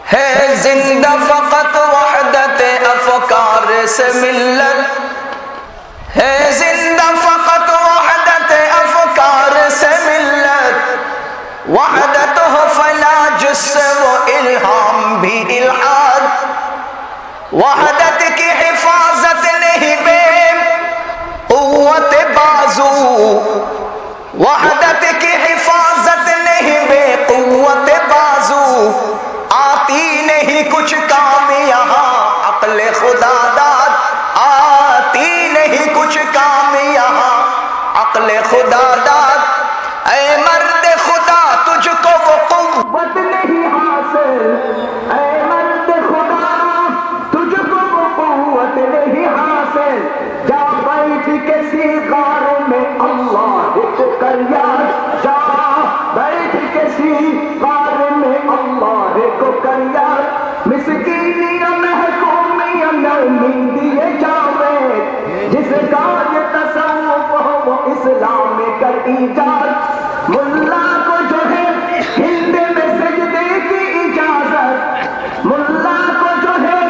है जिंदा फकत वहदत अफकार से मिल्लत, है जिंदा फकत वहदत अफकार से मिल्लत, वहदत हो फला जिससे वो इल्हाम भी इल्हाद, वहदत की हिफाजत नहीं बे कुव्वत बाजू, वहदत की हिफाजत नहीं बे कुव्वत बाजू, आती नहीं कुछ काम यहाँ अक्ल खुदा दाद, आती नहीं कुछ काम यहाँ अक्ल खुदा दाद। ऐ मर्द खुदा तुझको वो कुव्वत नहीं हासिल, ऐ मर्द खुदा तुझको वो कुव्वत नहीं हासिल, जा बैठ के सीगार में अल्लाह को कर याद, जा बैठ के सीगार में अल्लाह को कर याद। मिस्कीनिया महकूमिया नौमीदिए जावेद, जिसका ये तसव्वुफ हो वो इस्लाम में कर इजाद। मुल्ला को जो है हिंद में सजदे की इजाजत, मुल्ला को जो है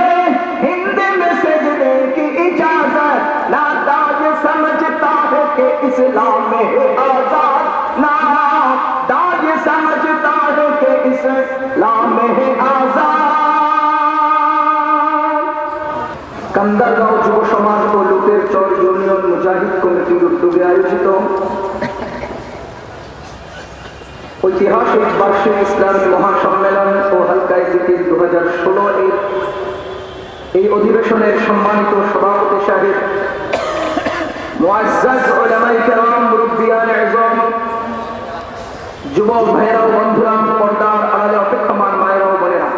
हिंद में सजदे की इजाजत, नाता ये समझता है कि इस्लाम में है आजाद, नाता ये समझता है कि इस्लाम में है आजाद। कंदागांव যুব সমাজ ও লুটের চর ইউনিয়ন মুজাহিদ কমিটির উদ্যোগে আয়োজিত ঐতিহাসিক বার্ষিক ইসলামী মহাসম্মেলন ও হালকায়ে জিকির 2016 এই অধিবেশনের সম্মানিত সভাপতি সাহেব, মুআজ্জাজ উলামায়ে কেরাম, মুরব্বিয়ান ইজম, যুবক ভাইরা ও বন্ধুরা, পর্দার আড়ালে অপেক্ষমান মায়েরা ও বোনেরা,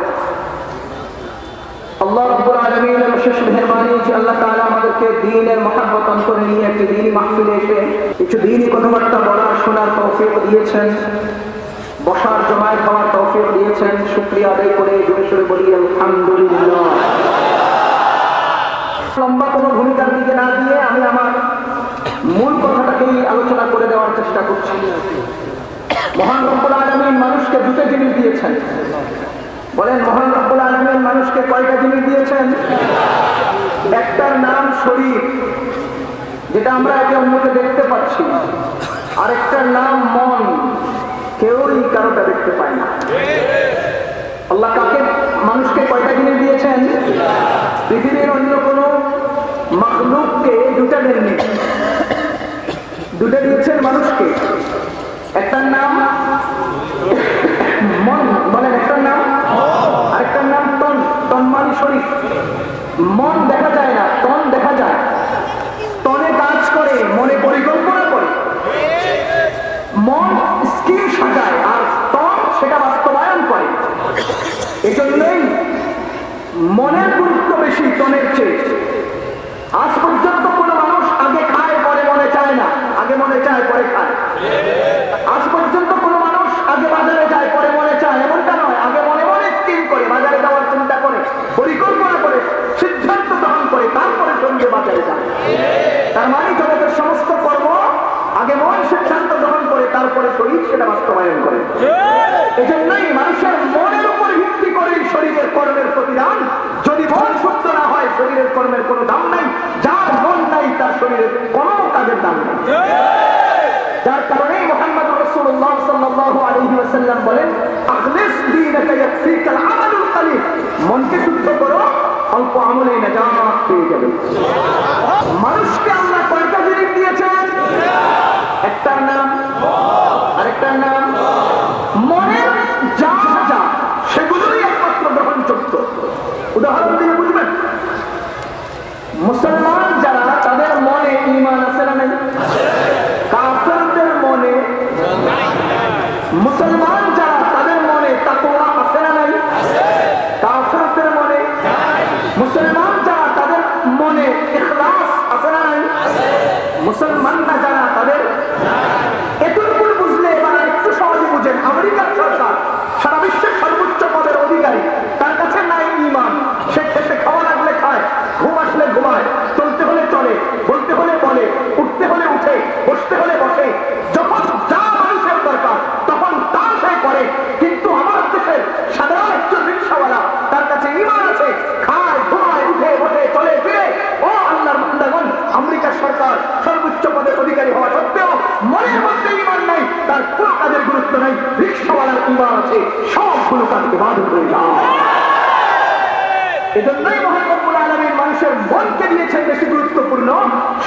আল্লাহ রাব্বুল আলামিনের বিশেষ মেহেরবানি যে আল্লাহ তাআলা আমাদেরকে দ্বীনের মহব্বত অন্তরে নিয়ে একটি দ্বীনি মাহফিলে এসে কিছু দ্বীনি কথাবার্তা বলার শোনার তৌফিক দিয়েছেন, বসার জমায়েত হওয়ার তৌফিক দিয়েছেন। শুকরিয়া আদায় করে জোরে সোরে বলি আলহামদুলিল্লাহ। লম্বা কোনো ভূমিকার দিকে না দিয়ে আমি আমার মূল কথাটাকেই আলোচনা করে দেওয়ার চেষ্টা করছি। মহান রব্বুল আলামিন মানুষকে দুটো জিনিস দিয়েছেন। বলেন, মহান রব্বুল আলামিন মানুষকে কয়টা জিনিস দিয়েছেন? একটার নাম শরীর, যেটা আমরা একে অন্যকে দেখতে পাচ্ছি, আর একটার নাম মন, কেউই কারোটা দেখতে পায় না। আল্লাহ কাকে মানুষকে কয়টা জিনিস দিয়েছেন? পৃথিবীর অন্য কোন মাখলুককে দুটা দেননি, দুটো দিয়েছেন মানুষকে। একটার নাম মন, বলেন একটার নাম, আরেকটার নাম তন। তন মানে শরীর। মন দেখা যায় না, তন দেখা যায়। তনে কাজ করে, মনে পরিকল্পনা করে, মন স্কিম সাজায়, আর তন সেটা বাস্তবায়ন করে। এজন্যই মনের গুরুত্ব বেশি তনের চেয়ে। আজ পর্যন্ত কোনো মানুষ আগে খায় পরে মনে চায় না, আগে মনে চায় পরে খায়। আজ পর্যন্ত কোনো মানুষ আগে বাজারে যায় পরে মনে চায়, এমনটা নয়। আগে মনে মনে স্কিম করে, বাজারে যাওয়ার চিন্তা করে, পরিকল্পনা করে, সিদ্ধান্ত গ্রহণ করে, তারপরে সঙ্গে বাজারে যায়। তার মানে জগতের সমস্ত কর্ম আগে মন সিদ্ধান্ত গ্রহণ করে, তারপরে শরীর সেটা বাস্তবায়ন করে। এজন্যই মানুষের মনের উপর ভিত্তি করে শরীরের কর্মের প্রতিদান। যদি মন শুদ্ধ না হয়, শরীরের কর্মের কোনো দাম নাই। যার মন নাই তার শরীরের কোনো কাজের দাম নেই। যার কারণেই মুহাম্মদ রাসূলুল্লাহ সাল্লাল্লাহু আলাইহি ওয়াসাল্লাম বলেন, আখলিস দীনাকা ইয়াকফিকাল আমালুল কলিল। মনকে শুদ্ধ করো, অল্প আমলে নাজাত পেয়ে যাবে। মানুষকে আল্লাহ কয়টা জিনিস দিয়েছেন? একটার নাম, আরেকটার নাম মনের যা যা, সেগুলোই একমাত্র গ্রহণযোগ্য। উদাহরণ দিয়ে বুঝবেন, মুসলমান যারা, তাদের মনে ঈমান আছে না নেই? কাফেরদের মনে, মুসলমান যারা, তাদের মনে তাকওয়া আছে না নাই? কাফেরদের মনে, মুসলমান যারা, তাদের মনে ইখলাস আছে না নাই? মুসলমান না যারা, তাদের এতটুকু বুঝলে এবার একটু সহজে বুঝেন। আমেরিকার সরকার সারা বিশ্বের সর্বোচ্চ পদের অধিকারী, তার কাছে নাই ঈমান, সে খেতে মনের মধ্যে ঈমান নাই, তার কোনো কাজের গুরুত্ব নাই। রিকশাওয়ালার ঈমান আছে, সবগুলো কাজ ইবাদত হয়ে যায়। এজন্যই মহান রব্বুল আলামিন মানুষের মনকে দিয়েছেন বেশি গুরুত্বপূর্ণ।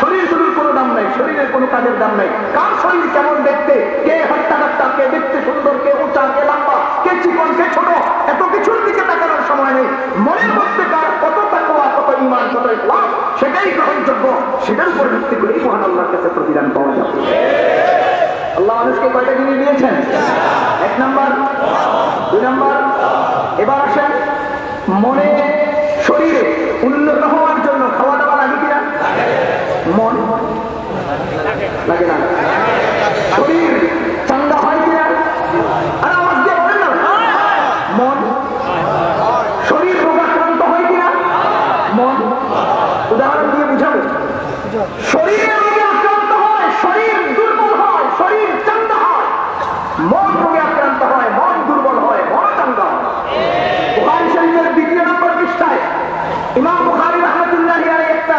শরীরগুলোর কোনো দাম নাই, শরীরের কোনো কাজের দাম নাই। কার শরীর কেমন দেখতে, কে হট্টা কাট্টা, কে দেখতে সুন্দর, কে উঁচা, কে লম্বা, কে চিকন, কে ছোট, এত কিছুর দিকে তাকানোর সময় নেই। মনের মধ্যে কার কত তাকওয়া, কত ঈমান, কত ইখলাস, সেটাই গ্রহণযোগ্য। সেটার উপর ভিত্তি করেই মহান আল্লাহর কাছে প্রতিদান পাওয়া যাবে। আল্লাহ মানুষকে কয়টা জিনিস দিয়েছেন? 1 নাম্বার, 2 নাম্বার। এবার আসেন, মনে শরীরে উন্নত হওয়ার জন্য খাওয়া দাওয়া লাগে কিনা? মন লাগে না? শরীর চাঙ্গা হয় কিনা? আর আওয়াজ দিয়ে বলেন না। মন, শরীর রোগাক্রান্ত হয় কিনা? মন। উদাহরণ দিয়ে বুঝাবো। শরীরে রোগে আক্রান্ত হয়, শরীর দুর্বল হয়, শরীর চাঙ্গা হয়। মন রোগে আক্রান্ত হয়, মন দুর্বল হয়, মন চাঙ্গা হয়। বুখারী শরীফের 2 নম্বর পৃষ্ঠায় ইমাম বুখারী রাহমাতুল্লাহি আলাইহি একটা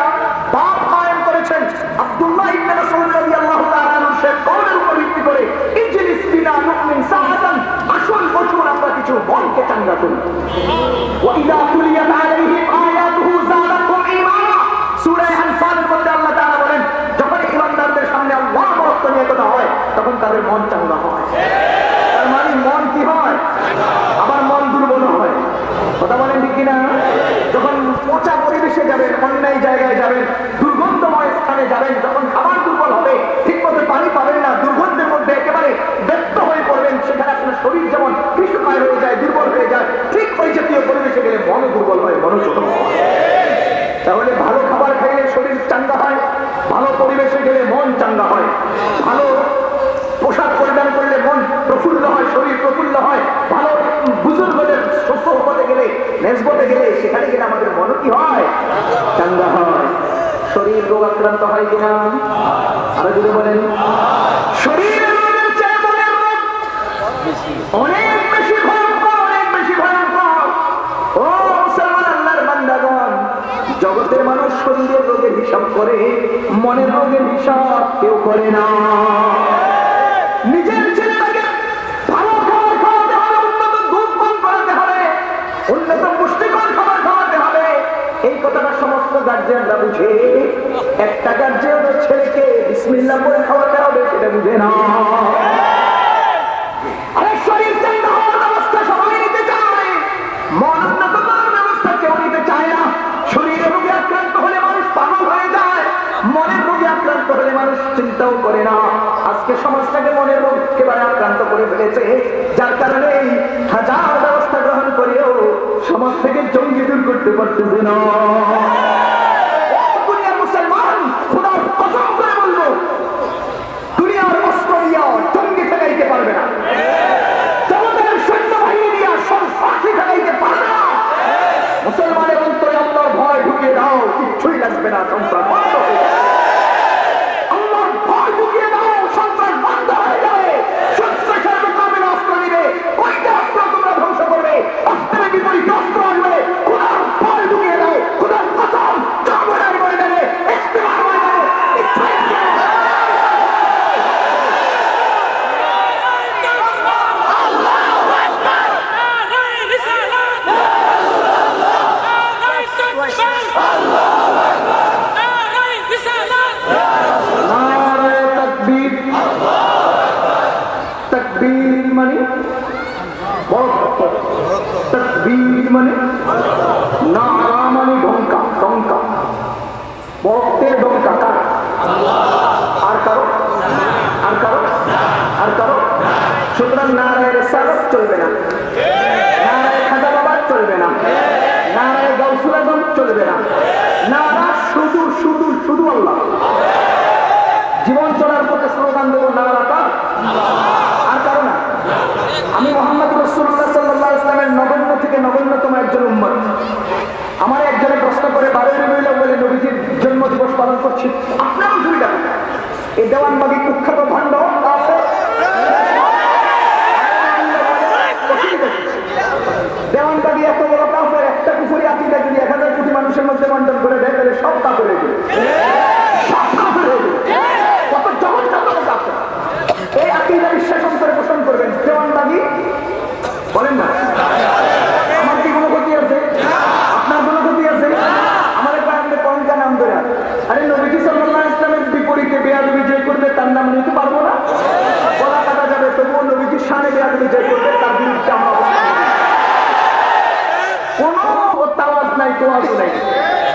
বাব কায়েম করেছেন। আব্দুল্লাহ ইবনে মাসউদ রাদিয়াল্লাহু তাআলা আনহু সে কওলের উপর ভিত্তি করে, ইজলিস বিনা নুমিন সাআতান, আসল বছর আমরা কিছু মনকে চাঙ্গা করি। ওয়া ইযা তুলিয়াত আলাইহিম আয়াতুহু যাদাতুহুম ঈমানা, সূরা আনফালের মধ্যে আল্লাহ তাআলা বলেন, যখন ঈমানদারদের সামনে আল্লাহর বরকত নিয়ে কথা হয়, তখন তাদের মন চাঙ্গা হয়। তার মানে মন কি হয়? আবার মন দুর্বল হয়। কথা বলেন ঠিক কিনা? যখন পচা পরিবেশে যাবেন, অন্যায় জায়গায় যাবেন, দুর্গন্ধময় স্থানে যাবেন, যখন খাবার দুর্বল হবে, ঠিক মতো পানি পাবেন না, দুর্গন্ধের মধ্যে একেবারে ব্যস্ত হয়ে পড়বেন, সেখানে আপনার শরীর যেমন কৃষ্ণকায় হয়ে যায়, দুর্বল হয়ে যায়, ঠিক ওই জাতীয় পরিবেশে গেলে মনও দুর্বল হয়, মনও ছোট হয়। তাহলে ভালো খাবার খাইলে শরীর চাঙ্গা হয়, ভালো পরিবেশে গেলে মন চাঙ্গা হয়, ভালো পোশাক পরিধান করলে মন প্রফুল্ল হয়, শরীর প্রফুল্ল হয়, ভালো বুজুর্গদের সফরে গেলে, নেসবতে গেলে, সেখানে গেলে আমাদের মন কি হয়? চাঙ্গা হয়। শরীর রোগ আক্রান্ত হয় কিনা? আরো যদি বলেন, শরীরের রোগের চেয়ে মনের রোগ অনেক বেশি ভয়ঙ্কর, অনেক বেশি ভয়ঙ্কর। ও মুসলমান আল্লাহর বান্দাগণ, জগতের মানুষ শরীরের রোগের হিসাব করে, মনের রোগের হিসাব কেউ করে না। নিজের ছেলেটাকে ভালো খাবার খাওয়াতে হবে, উন্নত দুধ পান করাতে হবে, উন্নত পুষ্টিকর খাবার খাওয়াতে হবে, এই কথাটা সমস্ত গার্জিয়ানরা বুঝে। একটা গার্জিয়ানের ছেলেকে বিসমিল্লাহ করে খাওয়াতে হবে, সেটা বুঝে না। আরে শরীর চাঙ্গা হওয়ার ব্যবস্থা সবাই নিতে চায়, মন উন্নত করার ব্যবস্থা কেউ নিতে চায় না। শরীরের রোগে আক্রান্ত হলে মানুষ পাগল হয়ে যায়, মনের রোগে আক্রান্ত হলে মানুষ চিন্তাও করে না। আজকে সমাজটাকে মনের রোগ একেবারে আক্রান্ত করে ফেলেছে, যার কারণে হাজার ব্যবস্থা গ্রহণ করেও সমাজ থেকে জঙ্গি দূর করতে পারতেছে না। দুনিয়ার মুসলমান, খোদার কসম করে বলবো, দুনিয়ার অস্ত্র দিয়া জঙ্গি ঠেকাইতে পারবে না, জগতের সৈন্যবাহিনী দিয়া সন্ত্রাসী ঠেকাইতে পারবে না। মুসলমানের অন্তরে আল্লাহর ভয় ঢুকিয়ে দাও, কিচ্ছুই লাগবে না, সন্ত্রাস বন্ধ হয়ে যাবে। আল্লাহর ভয় ঢুকিয়ে দাও, সন্ত্রাস বন্ধ হয়ে যাবে। সন্ত্রাসের মোকাবিলা অস্ত্র নিবে, ওইটা অস্ত্র তোমরা ধ্বংস করবে, অস্ত্রের বিপরীতে অস্ত্র আসবে। খোদার ভয় ঢুকিয়ে দাও, খোদার কসম, কামড়ের ময়দানে, ইস্তেমার ময়দানে, ইচ্ছাই মানে নারা মানে ঢঙ্কা, টঙ্কা, বক্তের ঢঙ্কা কার? আর কারো? আর কারো? আর কারো? সুতরাং নারায়ের সারফ চলবে না, নারায় খাজা বাবা চলবে না, নারায় গাউসুল আজম চলবে না, নারা শুধু শুধু শুধু আল্লাহ। জীবন চলার পথে স্লোগান দেবো নারা কার? আর কারো না। আমি মুহাম্মদ রাসূলুল্লাহ সাল্লাল্লাহু আলাইহি ওয়াসাল্লামের নগণ্য থেকে নগণ্যতম একজন উম্মত। আমার একজনে প্রশ্ন করে, 12 রবিউল আউয়ালে নবীজির জন্মদিবস পালন করছি, আপনারও সুবিধা। এই দেওয়ানবাগী কুখ্যাত ভণ্ড দেওয়ানবাগী এত বড় কাফের, একটা কুফরি আকীদা যদি 1000 কোটি মানুষের মধ্যে বন্টন করে দেয়, তাহলে সব কাফের হয়ে যাবে, সব কাফের হয়ে যাবে। কত জঘন্য কাফের!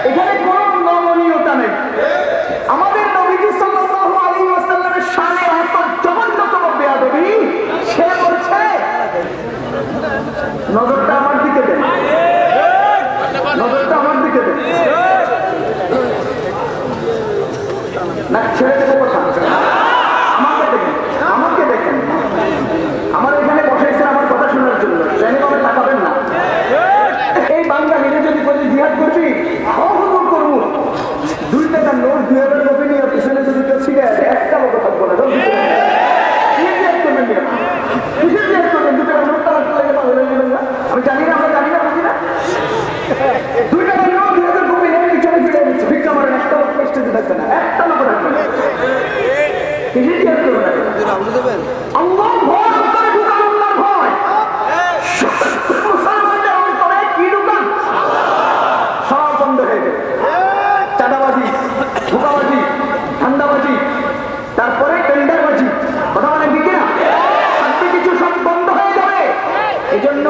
এখানে কোন নমনীয়তা নেই। আমাদের নবীজি সাল্লাল্লাহু আলাইহি ওয়াসাল্লামের শানে এত জঘন্যতম বেয়াদবি, সে বলছে নজরটা আমার দিকে দেন, নজরটা আমার দিকে দেন, না ছেড়ে দেবো কথা। আমাকে দেখেন, আমাকে দেখেন, আমার এখানে বসাইছে আমার কথা শোনার জন্য, জানি আমি তাকাবেন না। এই বাংলা মিলে যদি বলি জিহাদ করবি, হুজুর করবো, 2 টাকার নোট 2000 কপি নিয়ে পিছনে যদি কেউ ছিঁড়ে আছে, একটা লোক থাকবো না। আমি জানি না, আমরা জানি না, বুঝি না। 2 টাকার নোট 2000 কপি নিয়ে পিছনে ফিরে দিচ্ছে, ভিক্ষা মারেন, একটা লোক স্টেজে থাকবে না, একটা লোক থাকবে না। আল্লাহ ভয় অন্তরে ঢুকান, আল্লাহ ভয় মুসলমানদের অন্তরে কি ঢুকান? সব বন্ধ হয়ে যাবে। চাঁদাবাজি, ধোঁকাবাজি, ধান্দাবাজি, তারপরে টেন্ডারবাজি, কথা বলেন ঠিক না? সবচেয়ে কিছু সব বন্ধ হয়ে যাবে। এই জন্য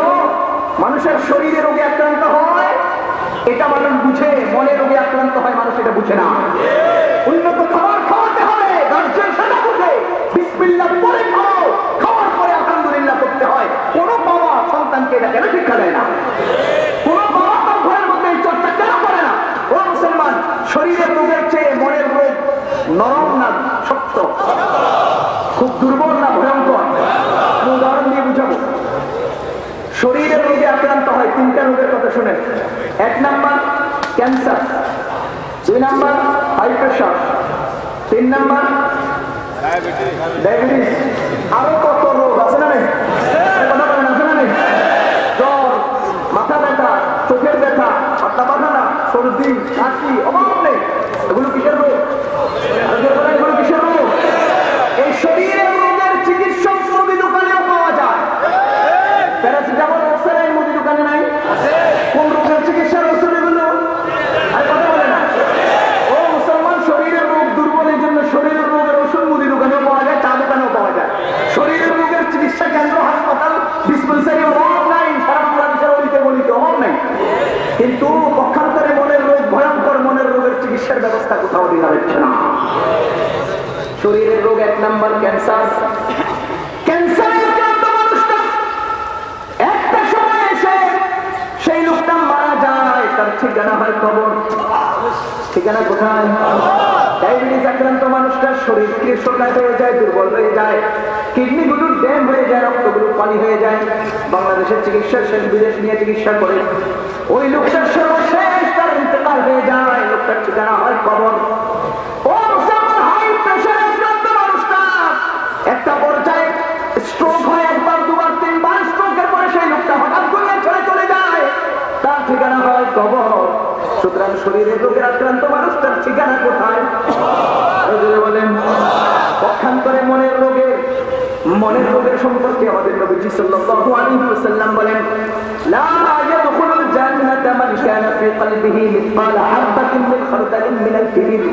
মানুষের শরীরে রোগে আক্রান্ত হয়, এটা মানুষ বুঝে। মনে রোগে আক্রান্ত হয়, মানুষ এটা বুঝে না। উন্নত খাবার খাওয়াতে হবে, গার্জেন সেটা বুঝে। বিসমিল্লাহ পরে খাও, খাওয়ার পরে আলহামদুলিল্লাহ করতে হয়। কোন বাবা সন্তানকে এটা কেন শিক্ষা দেয় না? কোন বাবা তার ঘরের মধ্যে এই চর্চা কেন করে না? ও মুসলমান, শরীরের রোগের চেয়ে মনের রোগ নরম না শক্ত, খুব দুর্বল না ভয়ঙ্কর? আমি উদাহরণ দিয়ে বুঝাবো। শরীরের রোগে আক্রান্ত হয় 3টা রোগের কথা শুনেন। 1 number cancer, 2 number high pressure, 3 number diabetes. আরো কত রোগ আছে না? কথা বলেন, আছে না? জ্বর, মাথা ব্যথা, চোখের ব্যথা, পাতলা পায়খানা, সর্দি, কাশি, অভাব নেই। এগুলো কিসের রোগ? এগুলো কিসের রোগ? এই শরীরের রোগের চিকিৎসক মুদি দোকানেও পাওয়া যায়। প্যারাসিটামল ওষুধের মুদি দোকানে নাই? কোন রোগের চিকিৎসার ওষুধ এগুলো? আর কথা বলে না। ও মুসলমান, শরীরের রোগ দুর্বলের জন্য শরীরের রোগের ওষুধ মুদি দোকানেও পাওয়া যায়, চা দোকানেও পাওয়া যায়। শরীরের রোগের চিকিৎসা কেন্দ্র, হাসপাতাল, ডিসপেন্সারি অভাব নাই, সারা বাংলাদেশের অলিতে গলিতে অভাব নাই। কিন্তু পক্ষান্তরে মনের রোগ, ভয়ঙ্কর মনের রোগের চিকিৎসার ব্যবস্থা কোথাও দেওয়া হচ্ছে না। শরীরের রোগ 1 নাম্বার ক্যান্সার। ক্যান্সার মানুষটা একটা সময় এসে সেই লোকটা মারা যায়, তার ঠিকানা হয় কবর। ঠিকানা কোথায়? ডায়াবেটিস আক্রান্ত মানুষটার শরীর কৃষকায় হয়ে যায়, দুর্বল হয়ে যায়, কিডনিগুলো ড্যাম হয়ে যায়, রক্তগুলো পানি হয়ে যায়। বাংলাদেশের চিকিৎসা শেষ, বিদেশ নিয়ে চিকিৎসা করে ওই লোকটার সর্বশেষ তার ইন্তেকাল হয়ে যায়, লোকটার ঠিকানা হয় কবর। ও মুসলমান, হাই প্রেশার আক্রান্ত মানুষটা একটা পর্যায়ে স্ট্রোক হয়, 1 বার 2 বার 3 বার স্ট্রোকের পরে সেই লোকটা হঠাৎ দুনিয়া ছেড়ে চলে যায়, তার ঠিকানা হয় কবর। সুতরাং শরীরের রোগের আক্রান্ত মানুষটার ঠিকানা কোথায়? বলেন। পক্ষান্তরে মনের রোগের সম্পর্কে আমাদের নবীজি সাল্লাল্লাহু আলাইহি ওয়াসাল্লাম বলেন, লা ইয়াদখুলুল জান্নাতা মান কানা ফি কলবিহি মিসকাল হাববাতিন মিন খারদালিন মিনাল কিবির।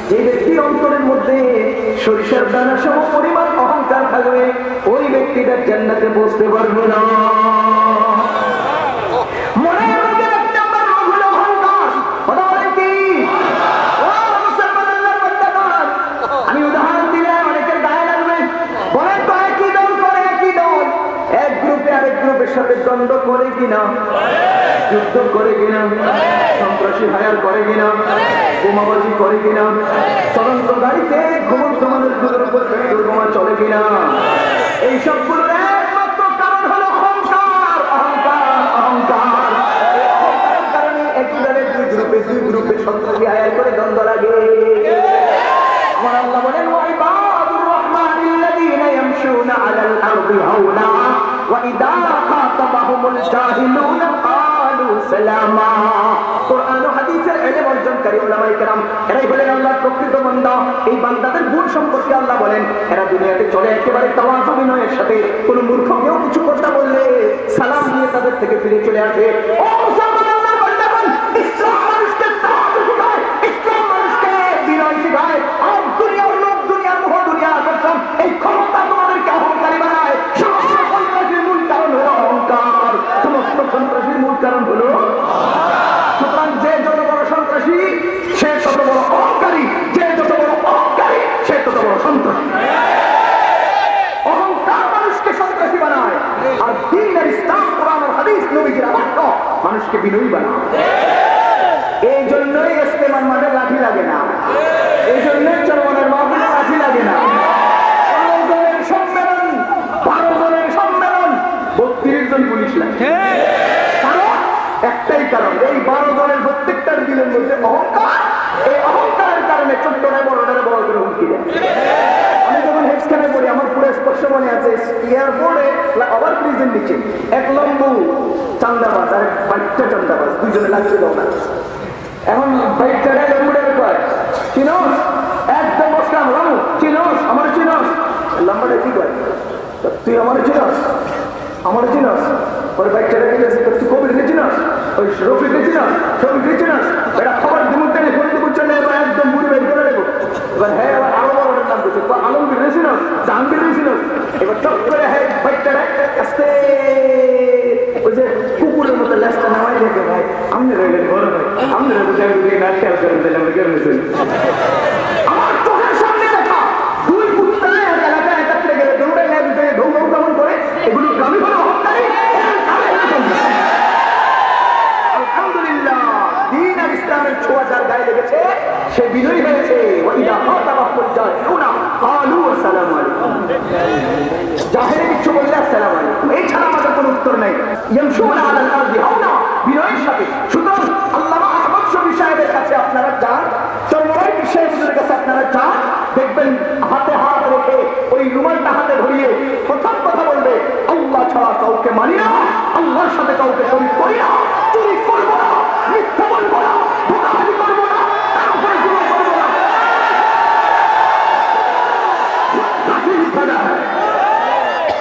যে ব্যক্তির অন্তরের মধ্যে সরিষার দানা সম পরিমাণ অহংকার থাকবে, ওই ব্যক্তিটা জান্নাতে পৌঁছতে পারবে না। মনের রোগের 1 নাম্বার রোগ হলো অহংকার। কথা বলেন কি? ও মুসলমান, আল্লাহর বান্দাগণ, আমি উদাহরণ দিলে অনেকের গায়ে লাগবে। বলেন তো, একই দল করে, একই দল এক গ্রুপে আরেক গ্রুপের সাথে দ্বন্দ্ব করে কিনা, যুদ্ধ করে কিনা, সন্ত্রাসী হায়ার করে কিনা, বোমাবাজি করে কিনা, চলন্ত গাড়িতে ঘুমন্ত মানুষগুলোর উপর বোমা চলে কিনা, এই সবগুলোর একমাত্র কারণ হলো অহংকার, অহংকার, অহংকার। অহংকারের কারণে একই দলের 2 গ্রুপে সন্ত্রাসী হায়ার করে দ্বন্দ্ব লাগে। আমার আল্লাহ বলেন, ওয়াইবাদুর রহমানিল্লাযীনা ইয়ামশুনা আলাল আরদি হাওনা ওয়া ইযা খাতাবাহুমুল জাহিলুনা ক্বালু সালামা। কুরআন ও হাদিসের ইলম অর্জনকারী উলামায়ে কেরাম, এরাই হলেন আল্লাহর প্রকৃত বান্দা। এই বান্দাদের গুণ সম্পর্কে আল্লাহ বলেন, এরা দুনিয়াতে চলে একেবারে তাওয়াজু বিনয়ের সাথে। কোন মূর্খ কেউ কিছু কথা বললে সালাম দিয়ে তাদের থেকে ফিরে চলে আসে। ও মুসলমান, আল্লাহর বান্দাগণ, ইসলাম মানুষকে তাওয়াজু শেখায়, ইসলাম মানুষকে বিনয় শেখায়। আর দুনিয়ার লোক, দুনিয়ার মোহ, দুনিয়ার আকর্ষণ, এই ক্ষমতা তোমাদেরকে অহংকারী বানায়। সমস্ত সন্ত্রাসীর মূল কারণ হলো অহংকার, সমস্ত সন্ত্রাসীর মূল কারণ হলো। সুতরাং যে যত বড় সন্ত্রাসী, মানুষকে বিনয়ী বানাও। এই জন্যই ইস্তেমার মাঠে লাঠি লাগে না, এই জন্যই চরমনের মাহফিলে লাঠি লাগে না। 12 জনের সম্মেলন, 12 জনের সম্মেলন, 32 জন পুলিশ লাগে। কারণ একটাই কারণ, এই 12 জনের প্রত্যেকটার দিলের মধ্যে অহংকার। এই অহংকারের কারণে ছোট্টরা বড়টারে বড় করে হুমকি দেয়। আমি যখন হেফসখানে পড়ি আমার পুরো স্পর্শ মনে আছে, এয়ারপোর্টে ওভার ব্রিজের নিচে এক লম্বু চান্দাবাজ আর বাইকটা চান্দাবাজ, দুইজনে লাগছে না। এখন বাইকটারে লম্বুটারে কয়, চিনোস? একদম বসলাম, রামু চিনোস? আমার চিনোস? লম্বাটা কি কয়, তুই আমার চিনোস? আমার চিনোস? ওর বাইকটারে গেছে, তুই কবির চিনোস? ওই রফিক চিনোস? শফিক চিনোস? এটা খবর দিমুরটা ফোন দিয়ে চলে একদম বুড়ি বের করে দেবো। এবার হ্যাঁ, এবার আরো বড় নাম করছে, আলমগীর চিনোস? জাহাঙ্গীর চিনোস? এবার চট করে হ্যাঁ বাইকটারে আস্তে ওই যে কুকুরের মতো লেজটা নামাই দেখে, ভাই আপনি রইলেন বড় ভাই, আপনি না খেয়াল করেন তাহলে আমরা কেমন চলি। আমার চোখের সামনে দেখা দুই কুত্তা এক এলাকায় একাত্রে গেলে দৌড়ে ঢৌ ঢৌ কেমন করে, এগুলো গ্রামে কোনো অহংকারী। আলহামদুলিল্লাহ, দ্বীন আর ইসলামের ছোঁয়া যার গায়ে লেগেছে সে বিজয়ী হয়েছে। জাহেরে কিছু বললে আসসালামু আলাইকুম, এই ছাড়া আমাদের কোনো উত্তর নেই। বিনয়ের সাথে। সুতরাং আল্লামা আহমদ শফী সাহেবের কাছে আপনারা যান, চরমরাই সাহেবের কাছে আপনারা যান, দেখবেন হাতে হাত রেখে ওই রুমালটা হাতে ধরিয়ে প্রথম কথা বলবে, আল্লাহ ছাড়া কাউকে মানি না, আল্লাহর সাথে কাউকে শরীক করি না, চুরি করবো না, মিথ্যা বলবো না, ধোঁকাবাজি করবো না, তারপরে জুলুম করবো না।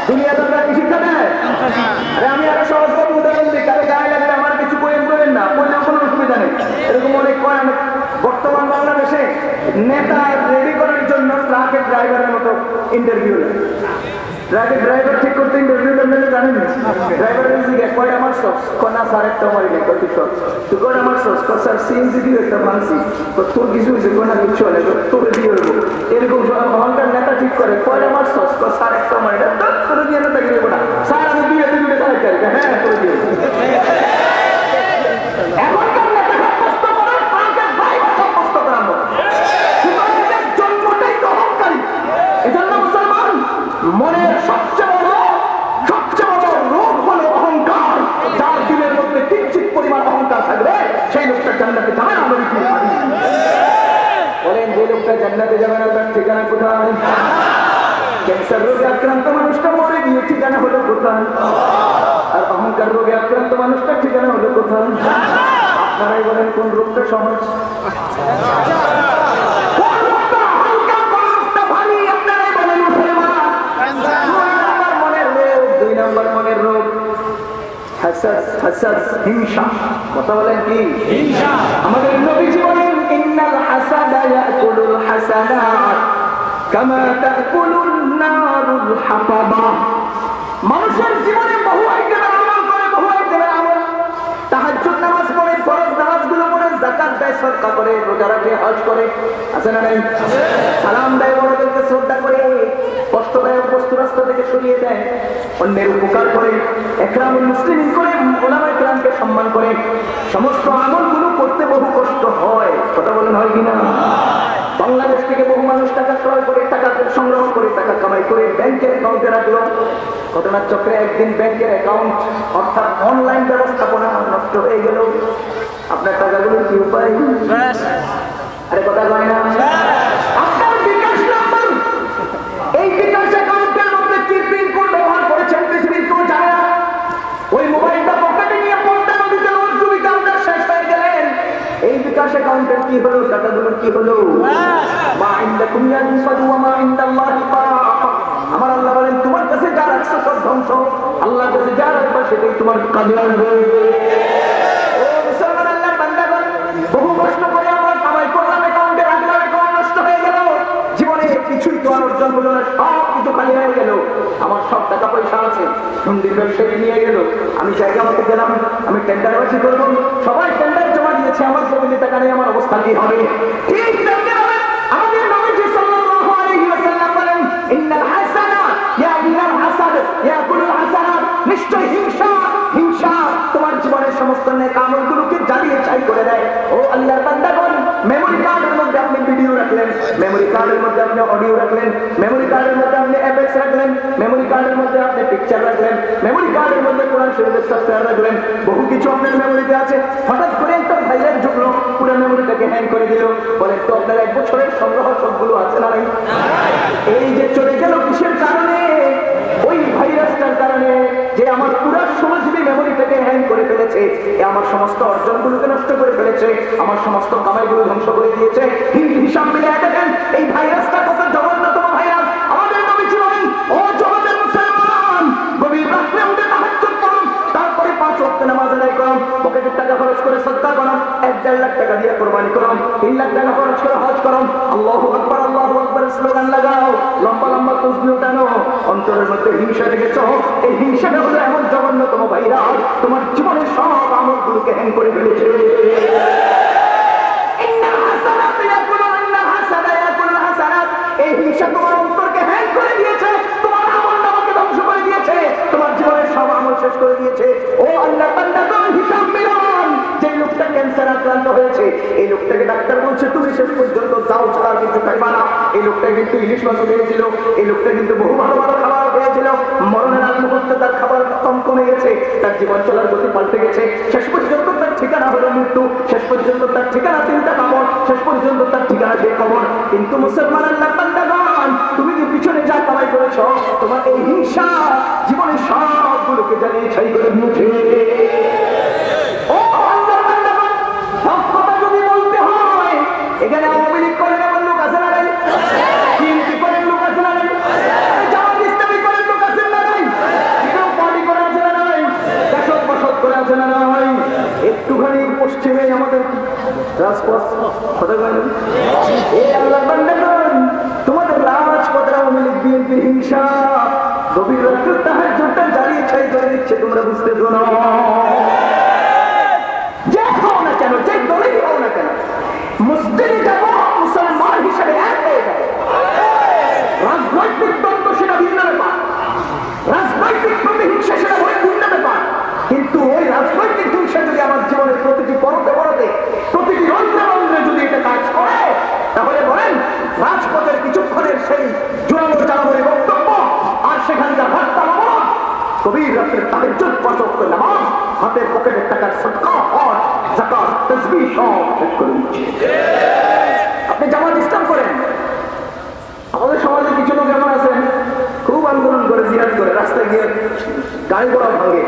দুনিয়াদাররা কি শিক্ষা দেয়? আরে আমি আরো সহজভাবে উদাহরণ দিই, কারে গায়ে লাগলে আমার কিছু বলেন না, বললেও কোনো অসুবিধা নেই। এরকম অনেক কয়, অনেক বর্তমান বাংলাদেশে নেতা রেডি করার জন্য ট্রাকের ড্রাইভারের মতো ইন্টারভিউ নেয়। ট্রাকের ড্রাইভার ঠিক করতে ইন্টারভিউ করলে জানেন ড্রাইভারের জিজ্ঞেস কয়টা মারছস? না স্যার একটা মারি না। কত সব তুই কয়টা মারছস? স্যার সিএনজি দিয়ে একটা ভাঙছি। তোর কিছু হয়েছে? না কিছু হলে তোরে দিয়ে হইব। এরকম অহংকার নেতা ঠিক করে, কয়টা মারছস? স্যার একটা মারি না। তোরে দিয়ে নেতা গিয়ে না স্যার আমি দিয়ে দুটো চালাই, হ্যাঁ তোরে দিয়ে। এখনকার নেতা সাব্যস্ত করে, ট্রাকের ড্রাইভার সাব্যস্ত করানো। জন্মটাই তো অহংকারী। এজন্য মুসলমান মনের সবচেয়ে বড় রোগ হলো অহংকার। যার দিলের মধ্যে কিঞ্চিত পরিমাণ অহংকার থাকবে সেই লোকটা জান্নাতে যাবে না। আমরা কি বলেন, যে লোকটা জান্নাতে যাবে না তার ঠিকানা কোথায়? ক্যান্সার রোগে আক্রান্ত মানুষটা মরে গিয়ে ঠিকানা হলো কোথায়? আর অহংকার রোগে আক্রান্ত মানুষটা ঠিকানা হলো কোথায়? আপনারাই বলেন কোন রোগটা সহজ? হিংসা। কথা বলেন কি? আমাদের নবীজি বলেন, ইন্নাল হাসাদা ইয়াকুলুল হাসানাত কামা তাকুলুন নারুল হাতাবা। মানুষের জীবনে বহু আইটেমের আমল করে, বহু আইটেমের আমল। তাহাজ্জুদ নামাজ পড়ে, ফরজ নামাজগুলো পড়ে, যাকাত দেয়, সদকা করে, রোজা রাখে, হজ করে, আছে না নাই? সালাম দেয়, বড়দেরকে শ্রদ্ধা করে, কষ্টদায়ক বস্তু রাস্তা থেকে সরিয়ে দেয়, অন্যের উপকার করে, ইকরামুল মুসলিমিন করে, উলামায়ে কেরামকে সম্মান করে। সমস্ত আমলগুলো করতে বহু কষ্ট হয়। কথা বলেন হয় কিনা? বাংলাদেশ থেকে বহু মানুষ টাকা ক্রয় করে, টাকা সংগ্রহ করে, টাকা কামাই করে ব্যাংকের অ্যাকাউন্টে রাখলো। ঘটনার চক্রে একদিন ব্যাংকের অ্যাকাউন্ট অর্থাৎ অনলাইন ব্যবস্থাপনা নষ্ট হয়ে গেল। আপনার টাকাগুলোর কি উপায়? আরে কথা কয় না? আপনার বিকাশ নাম্বার, এই বিকাশ অ্যাকাউন্টের মধ্যে কি পিন কোড ব্যবহার করেছেন পৃথিবীর কেউ জানে না। ওই মোবাইলটা পকেটে নিয়ে পড়তে নদীতে লঞ্চুরি কাউন্টার শেষ হয়ে গেলেন। এই বিকাশ অ্যাকাউন্টের কি হলো? টাকাগুলোর কি হলো? মা ইনদাকুম ইয়ানফাদু ওয়া মা ইনদাল্লাহি বাক। আমার আল্লাহ বলেন, তোমার কাছে যা রাখছো সব ধ্বংস, আল্লাহর কাছে যা রাখবা সেটাই তোমার কাজে আসবে। ও মুসলমান আল্লাহর বান্দাগণ, বহু কষ্ট করে আমরা কামাই করলাম, অ্যাকাউন্টে রাখলাম, অ্যাকাউন্ট নষ্ট হয়ে গেল। জীবনে কিছুই তো অর্জন হলো না, সব কিছু খালি হয়ে গেল। আমার সব টাকা পয়সা আছে, হুন্ডির ব্যবসায়ী নিয়ে গেল। আমি জায়গা মতো গেলাম, আমি টেন্ডারবাজি করবো, সবাই টেন্ডার জমা দিয়েছে, আমার জমিতে টাকা নেই, আমার অবস্থা কি হবে? ঠিক তেমনি হবে। আমাদের নবীজি সাল্লাল্লাহু আলাইহি ওয়াসাল্লাম বলেন, ইন্নাল হাসানা ইয়াকুলুল হাসাদ ইয়াকুলুল হাসানাত। নিশ্চয় হিংসা তোমার জীবনের সমস্ত নেক মেমোরি কার্ডের মধ্যে আপনি অডিও রাখলেন, মেমোরি কার্ডের মধ্যে আপনি অ্যাপেক্স রাখলেন, মেমোরি কার্ডের মধ্যে আপনি পিকচার রাখলেন, মেমোরি কার্ডের মধ্যে কোরআন শরীফের সফটওয়্যার রাখলেন, বহু কিছু আপনার মেমোরিতে আছে। হঠাৎ করে একটা ভাইরাস ঢুকলো, পুরো মেমোরিটাকে হ্যাং করে দিল। বলেন তো আপনার 1 বছরের সংগ্রহ সবগুলো আছে না নাই? এই যে চলে গেল কিসের কারণে? ওই ভাইরাসটার কারণে, যে আমার পুরো সমাজবী মেমোরিটাকে হ্যাং করে ফেলেছে, আমার সমস্ত অর্জনগুলোকে নষ্ট করে ফেলেছে, আমার সমস্ত কামাইগুলো ধ্বংস করে দিয়েছে। হিসাব মিলে দেখেন এই ভাইরাসটা কত জঘন্যতম ভাইরাস। আমাদের নবী বলেন, ও জগতের মুসলমান, গভীর রাত্রে উঠে তাহাজ্জুদ করুন, তারপরে 5 ওয়াক্ত নামাজ আদায় করুন, পকেটের টাকা খরচ করে সাদকা করুন, 1-1.5 লাখ টাকা দিয়ে কুরবানি করুন, 3 লাখ টাকা খরচ করে হজ করুন, আল্লাহু আকবার আল্লাহু আকবার স্লোগান লাগাও, লম্বা লম্বা তাসবিহ টানো, অন্তরের মধ্যে হিংসা রেখেছ। এই হিংসাটা হলো এমন জঘন্যতম ভাইরাস, তোমার জীবনের সব আমলগুলোকে হ্যাং করে ফেলেছে। এই হিংসা তোমার অন্তরকে হ্যাং করে দিয়েছে, তোমার আমল নামাকে ধ্বংস করে দিয়েছে, তোমার জীবনের সব আমল শেষ করে দিয়েছে। ও আল্লাহ বান্দাগণ, হিসাব মিলান। যে লোকটা ক্যান্সার আক্রান্ত হয়েছে, এই লোকটাকে ডাক্তার বলছে তুমি শেষ পর্যন্ত যাও, ছাড়া কিছু খাইবা না। এই লোকটা কিন্তু ইলিশ মাছ খেয়েছিল, এই লোকটা কিন্তু বহু ভালো ভালো খাবার খেয়েছিল, মরণের আগ মুহূর্তে তার খাবার কম কমে গেছে, তার জীবন চলার গতি পাল্টে গেছে। শেষ পর্যন্ত তার ঠিকানা হলো মৃত্যু, শেষ পর্যন্ত তার ঠিকানা 3টা কবর, শেষ পর্যন্ত তার ঠিকানা 2 কবর। কিন্তু মুসলমান আল্লাহ বান্দাগণ, তুমি যে পিছনে যা কামাই করেছ, তোমার এই হিংসা জীবনের সবগুলোকে জ্বালিয়ে ছাই করে দিয়েছে। ও আল্লাহ বান্দাগণ, সব কথা যদি বলতে হয়, এখানে আওয়ামী লীগ করেন এমন লোক আছে না নাই? বিএনপি করেন লোক আছে না নাই? জামাত ইসলামী করেন লোক আছে না নাই? বিরোধী পার্টি করে আছে না নাই? দেশত বসত করে আছে না নাই? একটুখানি পশ্চিমে আমাদের রাজপথ কথা বলেন। এই আল্লাহ বান্দাগণ, তোমাদের রাজপথের আওয়ামী লীগ বিএনপির হিংসা গভীর রাত্রে তাহাজ্জুদটা জ্বালিয়ে ছাই করে দিচ্ছে, তোমরা বুঝতেছো না? যে হও না কেন, যে দলেরই হও না কেন, মুসলিম যাব মুসলমান হিসেবে এক হয়ে যায়। রাজনৈতিক দ্বন্দ্ব সেটা ভিন্ন ব্যাপার, রাজনৈতিক প্রতিহিংসা সেটা ভিন্ন ব্যাপার, কিন্তু ওই রাজনৈতিক হিংসা যদি আমার জীবনের প্রতিটি পরতে পরতে, প্রতিটি রন্ধ্রে রন্ধ্রে যদি এটা কাজ করে, তাহলে বলেন রাজপথের কিছুক্ষণের সেই জোরালো চালাবলী বক্তব্য আর সেখানকার হত্যা মামলা, গভীর রাত্রে তাহাজ্জুদ, 5 ওয়াক্ত নামাজ, হাতের পকেটের টাকার সাদকা, হজ, যাকাত, তাসবিহ সব শেষ করে দিচ্ছে। আপনি জামাত ইসলাম করেন, আমাদের সমাজে কিছু লোক এমন আছেন খুব আন্দোলন করে, জিহাদ করে, রাস্তায় গিয়ে গাড়ি ঘোড়া ভাঙে,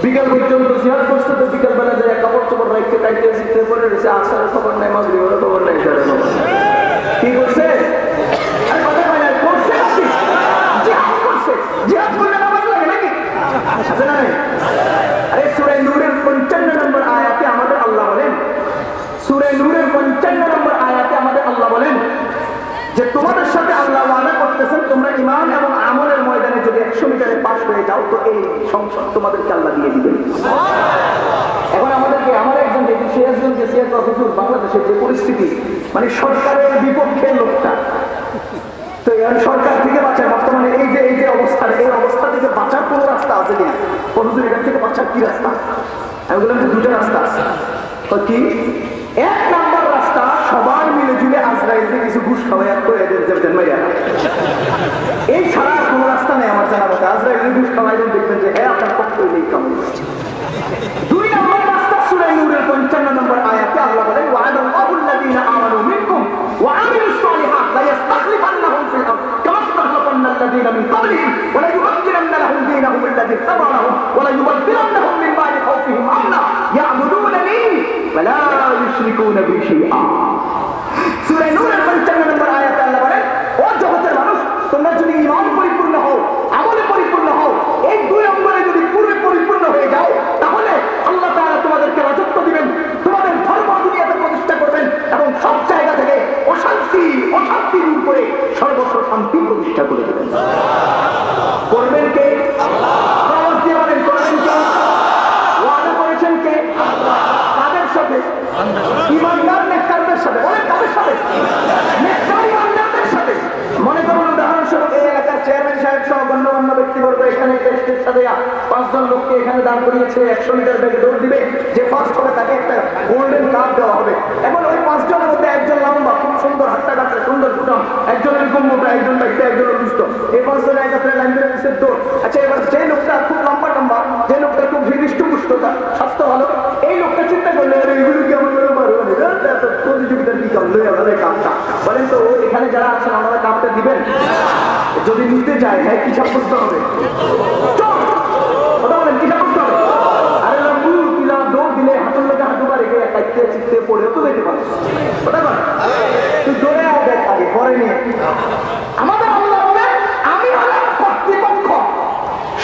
বিকেল পর্যন্ত জিহাদ করছে, তো বিকেল বেলা যায় কাপড় চোপড় রাখতে টাইতে জিততে পরে রয়েছে, আসার খবর নাই, মাগরিবের খবর নাই, কি করছে? জিহাদ করলে নামাজ লাগে নাকি? আছে না? আরে সূরা নূরের 55 নম্বর আয়াতে আমাদের আল্লাহ বলেন, সূরা নূরের 55 নম্বর আয়াতে আমাদের আল্লাহ বলেন যে তোমাদের সাথে আল্লাহ ওয়াদা করতেছেন, তোমরা ঈমান এবং আমলের ময়দানে যদি 100 মিটারে পাস হয়ে যাও, তো এই সংসদ তোমাদেরকে আল্লাহ দিয়ে দিবেন। এখন আমাদেরকে, আমার একজন দেখি সিরাজগঞ্জে সিরাজ অফিসুর, বাংলাদেশের যে পরিস্থিতি, মানে সরকারের বিপক্ষে লোকটা, তো সরকার থেকে বাঁচার বর্তমানে এই যে অবস্থা, এই অবস্থা থেকে বাঁচার কোন রাস্তা আছে কিনা? হুজুর, এখান থেকে বাঁচার কি রাস্তা? আমি বললাম যে 2টা রাস্তা আছে। কি? 1 নম্বর রাস্তা, সবাই মিলে জুলে আজরাইলকে কিছু ঘুষ খাওয়াই করে এদের মাইয়া, এই ছাড়া কোন রাস্তা নেই আমার জানা মতো। আজরাইলকে ঘুষ খাওয়াই দেখবেন যে হ্যাঁ আপনার পক্ষে নেই কাম। 2 নম্বর রাস্তা, সূরা নূরের 55 নম্বর আয়াতে আল্লাহ বলেন, ওয়া'আদাল্লাহুল্লাযীনা আমানু মিনকুম ওয়া আমিলুস সালিহাত লা ইস্তাখলিফান্নাহুম ফিল আরদ কামা ইস্তাখলাফান্নাল্লাযীনা মিন ক্বাবলিহিম ওয়া লা ইউমাক্কিনান্না লাহুম দীনাহুম আল্লাযী ইরতাদা লাহুম ওয়া লা ইউবাদদিলান্নাহুম মিন বা'দি খাওফিহিম আমনা ইয়া'বুদুনানি ওয়া লা ইউশরিকুনা বি শাইআ। সূরা নূরের 55 নম্বর আয়াতে আল্লাহ বলেন, ও জগতের মানুষ, তোমরা যদি ঈমান পরিপূর্ণ হও, আমলে পরিপূর্ণ হও, এই 2 নম্বরে যদি পুরো পরিপূর্ণ হয়ে যাও, তাহলে আল্লাহ তাআলা তোমাদেরকে রাজত্ব দিবেন, তোমাদের ধর্ম দুনিয়াতে প্রতিষ্ঠা করবেন এবং সব জায়গা থেকে অশান্তি দূর করে সর্বত্র শান্তি প্রতিষ্ঠা করে দেবেন। করবেন কে? আল্লাহ। আওয়াজ দিয়ে বলেন, করবেন কে? ওয়াদা করেছেন কে? আল্লাহ। কাদের সাথে? ঈমানদার নেককারদের সাথে। বলেন কাদের সাথে? নেককার ঈমানদারদের সাথে। মনে করুন উদাহরণস্বরূপ এই এলাকার চেয়ারম্যান সাহেব সহ গণ্যমান্য ব্যক্তিবর্গ এখানে টেস্টের সাথে 5 জন লোককে এখানে দাঁড় করিয়েছে, 100 মিটার ব্যাগে দৌড় দিবে, যে ফার্স্ট হবে তাকে একটা গোল্ডেন কাপ দেওয়া হবে। এখন ওই 5 জনের মধ্যে একজন লম্বা, খুব সুন্দর হাতটা কাটলে সুন্দর ফুটন, একজন এরকম মোটা, একজন ব্যক্তি, একজন অসুস্থ, এই পাঁচজনে একাত্রে লাইন ধরে নিষেধ দৌড়। আচ্ছা, এবার যে লোকটা খুব লম্বা টম্বা, যে লোকটা খুব হৃষ্টপুষ্টতা, স্বাস্থ্য ভালো, এই লোকটা চিন্তা করলে এগুলো কেমন করে পারবো প্রতিযোগিতার কি কাম লই আমাদের কাপটা বলেন তো। এখানে যারা আছেন আমাদের কাপটা দিবেন? যদি নিতে যায়, হ্যাঁ কি সাব্যস্ত হবে? কথা বলেন, কি সাব্যস্ত হবে? আরে দৌড় দিলে হাঁটুর লোকে হাঁটু পারে কাটতে চিটতে পড়েও তো যেতে পারে। কথা বল, তুই দৌড়ে দেখ আগে, পরে নিয়ে। আমাদের আল্লাহ বলে, আমি হলাম কর্তৃপক্ষ,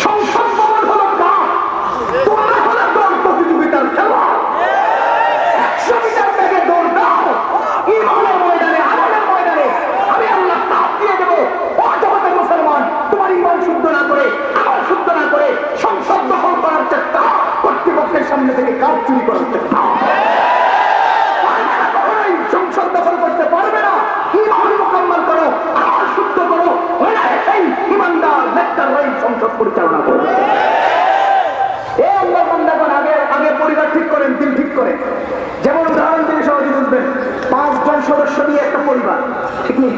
সংসদ ভবন হলো কাপ, তোমরা হলো দৌড় প্রতিযোগিতার খেলা। 100 মিটার ব্যাগে দৌড় দাও, ইমানের ময়দানে, আমাদের ময়দানে আমি আল্লাহ কাপ দিয়ে দেবো। ও জগতের মুসলমান, তোমার ইমান শুদ্ধ না করে, আমার শুদ্ধ না করে সংসদ দখল করার চেষ্টা, কর্তৃপক্ষের সামনে থেকে কাপ চুরি করার চেষ্টা, সংসদ দখল করতে পারবে না। ইমান মোকাম্মল করো, আমার শুদ্ধ করো, সেই ইমানদার নেতারাই সংসদ পরিচালনা করবে। এই আল্লাহ বান্দাগণ আগে পরিবার ঠিক করেন, দিন ঠিক করেন। যেমন উদাহরণ দিয়ে সহজে বুঝবেন, 5 জন সদস্য নিয়ে একটা পরিবার, ঠিক নেই?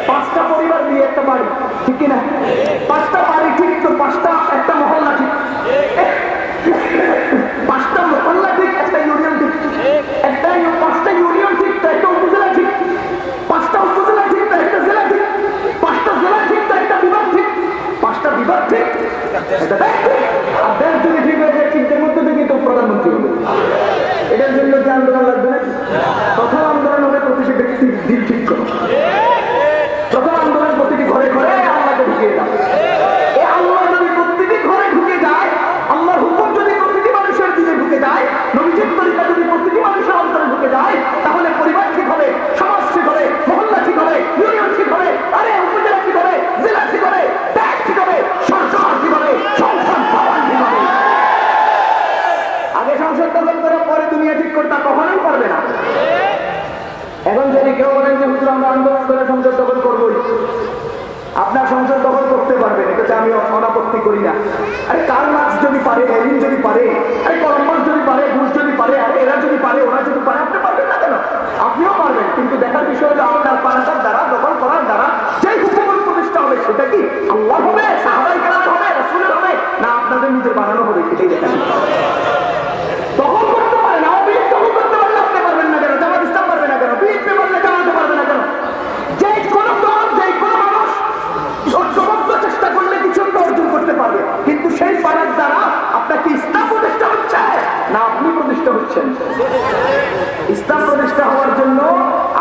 5টা পরিবার নিয়ে একটা বাড়ি, ঠিক কিনা? 5টা বাড়ি ঠিক তো 5টা একটা মহল্লা ঠিক, 5টা মহল্লা ঠিক, একটা ইউনিয়ন ঠিক, 5টা ইউনিয়ন ঠিক তো একটা উপজেলা ঠিক, 5টা উপজেলা ঠিক তো একটা জেলা ঠিক, 5টা জেলা ঠিক তো একটা বিভাগ ঠিক, 5টা বিভাগ ঠিক, আর দেশ যদি ঠিক হয়ে যায়, তিনটের মধ্যে থেকে তো প্রধানমন্ত্রী হবে। এটার জন্য কি আন্দোলন লাগবে না? প্রথম আন্দোলন হবে প্রতিটি ব্যক্তির দিল ঠিক করো। প্রথম আন্দোলন প্রতিটি ঘরে ঘরে আল্লাহকে ঢুকিয়ে দাও। এই আল্লাহ যদি প্রতিটি ঘরে ঢুকে যায়, আল্লাহর হুকুম যদি প্রতিটি মানুষের দিকে ঢুকে যায়, নবীজির তরিকা যদি প্রতিটি মানুষের অন্তরে ঢুকে যায়, তাহলে পরিবার ঠিক হবে, সমাজ ঠিক হবে, মহল্লা ঠিক হবে, ইউনিয়ন ঠিক হবে, আরে উপজেলা ঠিক হবে, জেলা ঠিক হবে, দেশ ঠিক হবে, সরকার ঠিক হবে, সংসদ ভবন ঠিক হবে। আগে সংসদ দখল করে পরে দুনিয়া ঠিক করতে কখনোই পারবে না। এখন যদি কেউ বলেন যে হুজুর আমরা আন্দোলন করে সংসদ দখল করবোই, আপনার সংসদ দখল করতে পারবেন, এটা আমি অনাপত্তি করি না। আরে কার্ল মার্কস যদি পারে, লেনিন যদি পারে, আরে কলম্বাস যদি পারে, বুশ যদি পারে, আরে এরা যদি পারে, ওরা যদি পারে, আপনি পারবেন না কেন? আপনিও পারবেন, কিন্তু দেখার বিষয় হলো আপনার পাল্টার দ্বারা, দখল করার দ্বারা যে হুকুমের প্রতিষ্ঠা হবে, সেটা কি আল্লাহ হবে, সাহাবায়ে কেরাম হবে, রাসূলের হবে, না আপনাদের নিজের বানানো হবে, সেটাই দেখা। দখল করতে পারে না, দখল করতে পারলে আপনি পারবেন না কেন? জামাত ইসলাম পারবে না কেন? বিএনপি পারলে জামাতে পারবে না কেন? যে কোনো দল, যে কোনো মানুষ ঐক্যবদ্ধ চেষ্টা করলে কিছু একটা অর্জন করতে পারবে, কিন্তু সেই পারার দ্বারা আপনাকে ইসলাম প্রতিষ্ঠা হচ্ছে না আপনি প্রতিষ্ঠা হচ্ছেন? ইসলাম প্রতিষ্ঠা হওয়ার জন্য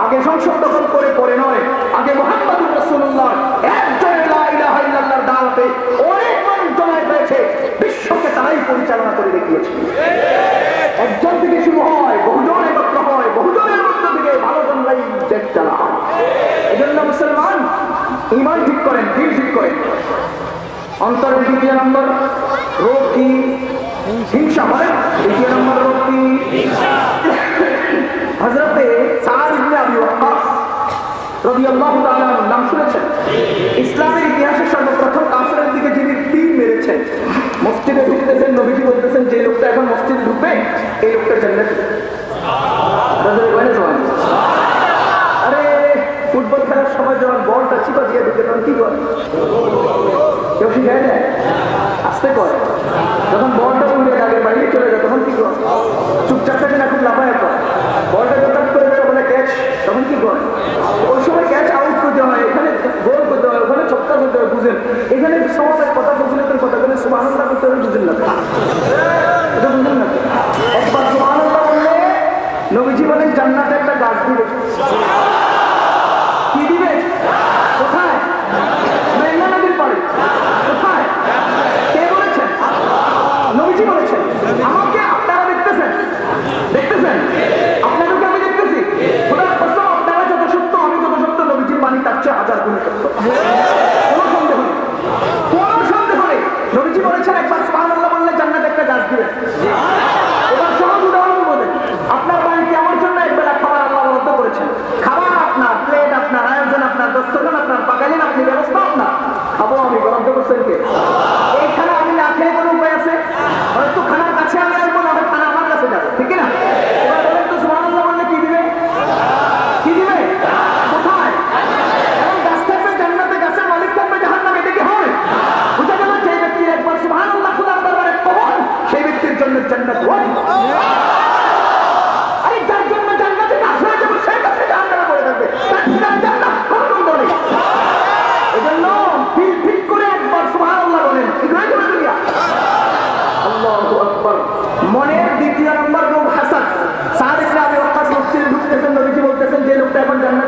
আগে সংসদ দখল করে পরে নয়, আগে মুহাম্মদুর রাসূলুল্লাহ একজনের লা ইলাহা ইল্লাল্লাহর দাওয়াতে অনেক মানুষ জমায়েত হয়েছে, বিশ্বকে তারাই পরিচালনা করে দেখিয়েছে। একজন থেকে শুরু হয়, বহুজন একত্র হয়, বহুজনের মধ্য থেকে ভালো জনরাই দেশ চালায়। এই জন্য মুসলমান ইমান ঠিক করেন, দিল ঠিক করেন। অন্তরের 2 নম্বর রোগ কি? হিংসা। বলেন 2 নম্বর রোগ কি? হযরতে সাদ ইবনে আবি ওয়াক্কাস রাদিয়াল্লাহু তাআলা নাম শুনেছেন? ইসলামের ইতিহাসে সর্বপ্রথম কাফেরের দিকে যিনি তীর মেরেছেন, মসজিদে ঢুকতেছেন, নবীজি বলতেছেন যে লোকটা এখন মসজিদে ঢুকবে এই লোকটা জান্নাতে। আরে ফুটবল খেলার সময় যখন বলটা চিপা দিয়ে ঢুকে তখন কি করে? কেউ শিখায় দেয়? আসতে করে। যখন বলটা উড়ে আগে বাইরে চলে যায় তখন কি করে? চুপচাপ থাকে না, খুব লাফায় করে। বলটা যখন করে দেয় বলে ক্যাচ, তখন কি করে? ওই সময় ক্যাচ আউট করতে হয়, এখানে গোল করতে হয়, ওখানে ছক্কা করতে হয়, বুঝেন? এখানে সমাজের কথা বুঝলে তোর কথা বলে সুবহানাল্লাহ করতে হবে, বুঝেন না? এটা বুঝেন না? একবার সুবহানাল্লাহ বললে নবীজি বলেন জান্নাতে একটা গাছ দিবে। কি দিবে? কোথায়? মেঘনা নদীর পাড়ে। কোথায়? কে বলেছেন? নবীজি বলেছেন। আমাকে আপনারা দেখতেছেন? দেখতেছেন? আপনাদেরকে আমি দেখতেছি। খোদার কসম, আপনারা যত সত্য, আমি যত সত্য, নবীজির বাণী তার চেয়ে 1000 গুণ সত্য। কোনো সন্দেহ নেই, কোনো সন্দেহ নেই। নবীজি বলেছেন একবার সুবহানাল্লাহ বললে জান্নাতে একটা গাছ দিবে। এবার সহজ উদাহরণ বলেন, আপনার বাড়িতে আমার জন্য একবেলা খাবার আল্লাহ বরাদ্দ করেছেন,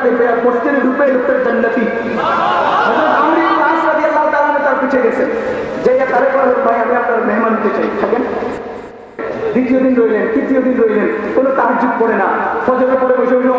জান্নাতে মসজিদে ঢুকে ঢুকতে জান্নাতি। হযরত আমর ইবনে আস রাদিয়াল্লাহু তাআলা তার পিছে গেছেন, যে তারে বললেন ভাই আমি আপনার মেহমান হতে চাই, থাকেন। দ্বিতীয় দিন রইলেন, তৃতীয় দিন রইলেন, কোনো তাহাজ্জুদ পড়ে না, ফজরের পরে বসে বসে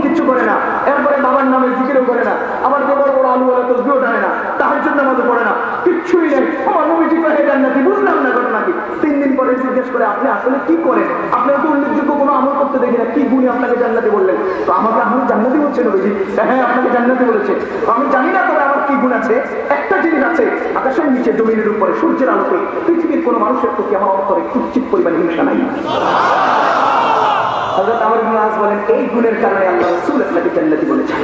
কিচ্ছু করে না, এরপরে বাবার নামে জিকিরও করে না, আবার বড় বড় আলুওয়ালা তসবিহও টানে না, তাহাজ্জুদ নামাজও পড়ে না, কিচ্ছুই নেই। আমার নবীজি কয়ে জান্নাতি, বুঝলাম না ঘটনা কি। 3 দিন পরে জিজ্ঞেস করে আপনি আসলে কি করেন, আপনার তো উল্লেখযোগ্য কোনো আমল করতে দেখি না, কি গুণে আপনাকে জান্নাতি বললেন? তো আমাকে আপনি জান্নাতি বলছে নবীজি? হ্যাঁ আপনাকে জান্নাতি বলেছে। আমি জানি না তবে আমার কি গুণ আছে। একটা জিনিস আছে, আকাশের নিচে জমিনের উপরে সূর্যের আলোতে পৃথিবীর কোনো মানুষের প্রতি আমার অন্তরে কুচ্ছিত পরিমাণ হিংসা নাই। হযরত আমর ইবনে আস বলেন এই গুণের কারণে আল্লাহ রাসূল আপনাকে জান্নাতি বলেছেন।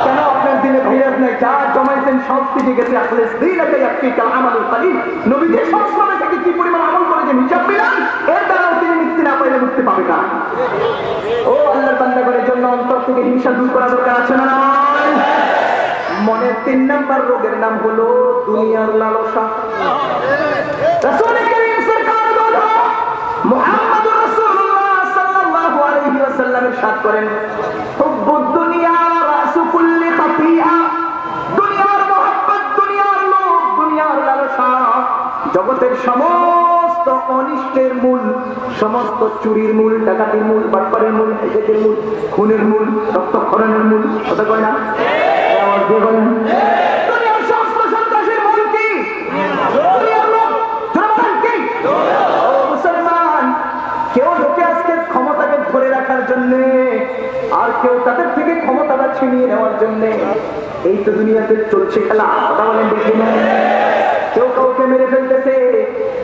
কেন আপনার দিলে ভাইরাস নাই, যা জমাইছেন সব থেকে গেছে। আসলে দিনকে ইয়াকফিকা আমালুল কলিল, নবী যে সংস্করণে থেকে কি পরিমাণ আমল করেছেন হিসাব মিলান, এর দ্বারাও তিনি মুক্তি না পাইলে মুক্তি পাবে না। ও আল্লাহর বান্দাগণের জন্য অন্তর থেকে হিংসা দূর করা দরকার আছে না? মনের 3 নাম্বার রোগের নাম হলো দুনিয়ার লালসা। রাসূল করিম সরকার মুহাম্মদুর রাসূলুল্লাহ সাল্লাল্লাহু আলাইহি ওয়াসাল্লাম ইরশাদ করেন, হুব্বুদ দুনিয়া রাসু কুল্লি খাতিয়া, দুনিয়ার মহব্বত, দুনিয়ার লোভ, দুনিয়ার লালসা জগতের সমস্ত অনিষ্টের মূল, সমস্ত চুরির মূল, ডাকাতির মূল, বাটপারের মূল, হেজের মূল, খুনের মূল, রক্তক্ষরণের মূল। কথা কয় না? দুনিয়ার সমস্ত সন্ত্রাসের মূল কি? দুনিয়ার লোভ। কি মুসলমান, কেউ লোকে আজকে ক্ষমতাকে ধরে রাখার জন্য, আর কেউ তাদের থেকে ক্ষমতাটা ছিনিয়ে নেওয়ার জন্য। এই তো দুনিয়াতে চলছে খেলা। কথা বলেন দেখি না? কেউ কাউকে মেরে ফেলতেছে,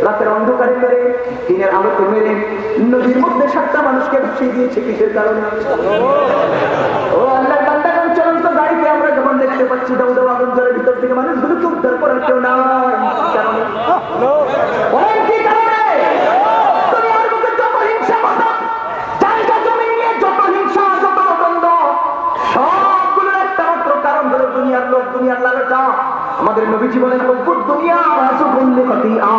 রাতের অন্ধকারে মেরে, দিনের আলোতে মেরে। নদীর মধ্যে 7টা মানুষকে ভাসিয়ে দিয়েছে কিসের কারণে? ও আল্লাহর বান্দাগণ, চলন্ত গাড়িতে আমরা যখন দেখতে পাচ্ছি দাউ দাউ আগুন জ্বলে, ভিতর থেকে মানুষগুলোকে উদ্ধার করার কেউ নাই। কারণ কি কারণে? দুনিয়ার বুকে যত হিংসা, জায়গা জমি নিয়ে যত হিংসা, যত দ্বন্দ্ব, সবগুলোর একটা মাত্র কারণ হলো দুনিয়ার লোভ, দুনিয়ার লালসা। আমাদের নবীজি বলেন দুনিয়া রাসুকুল্লি খাতিয়া,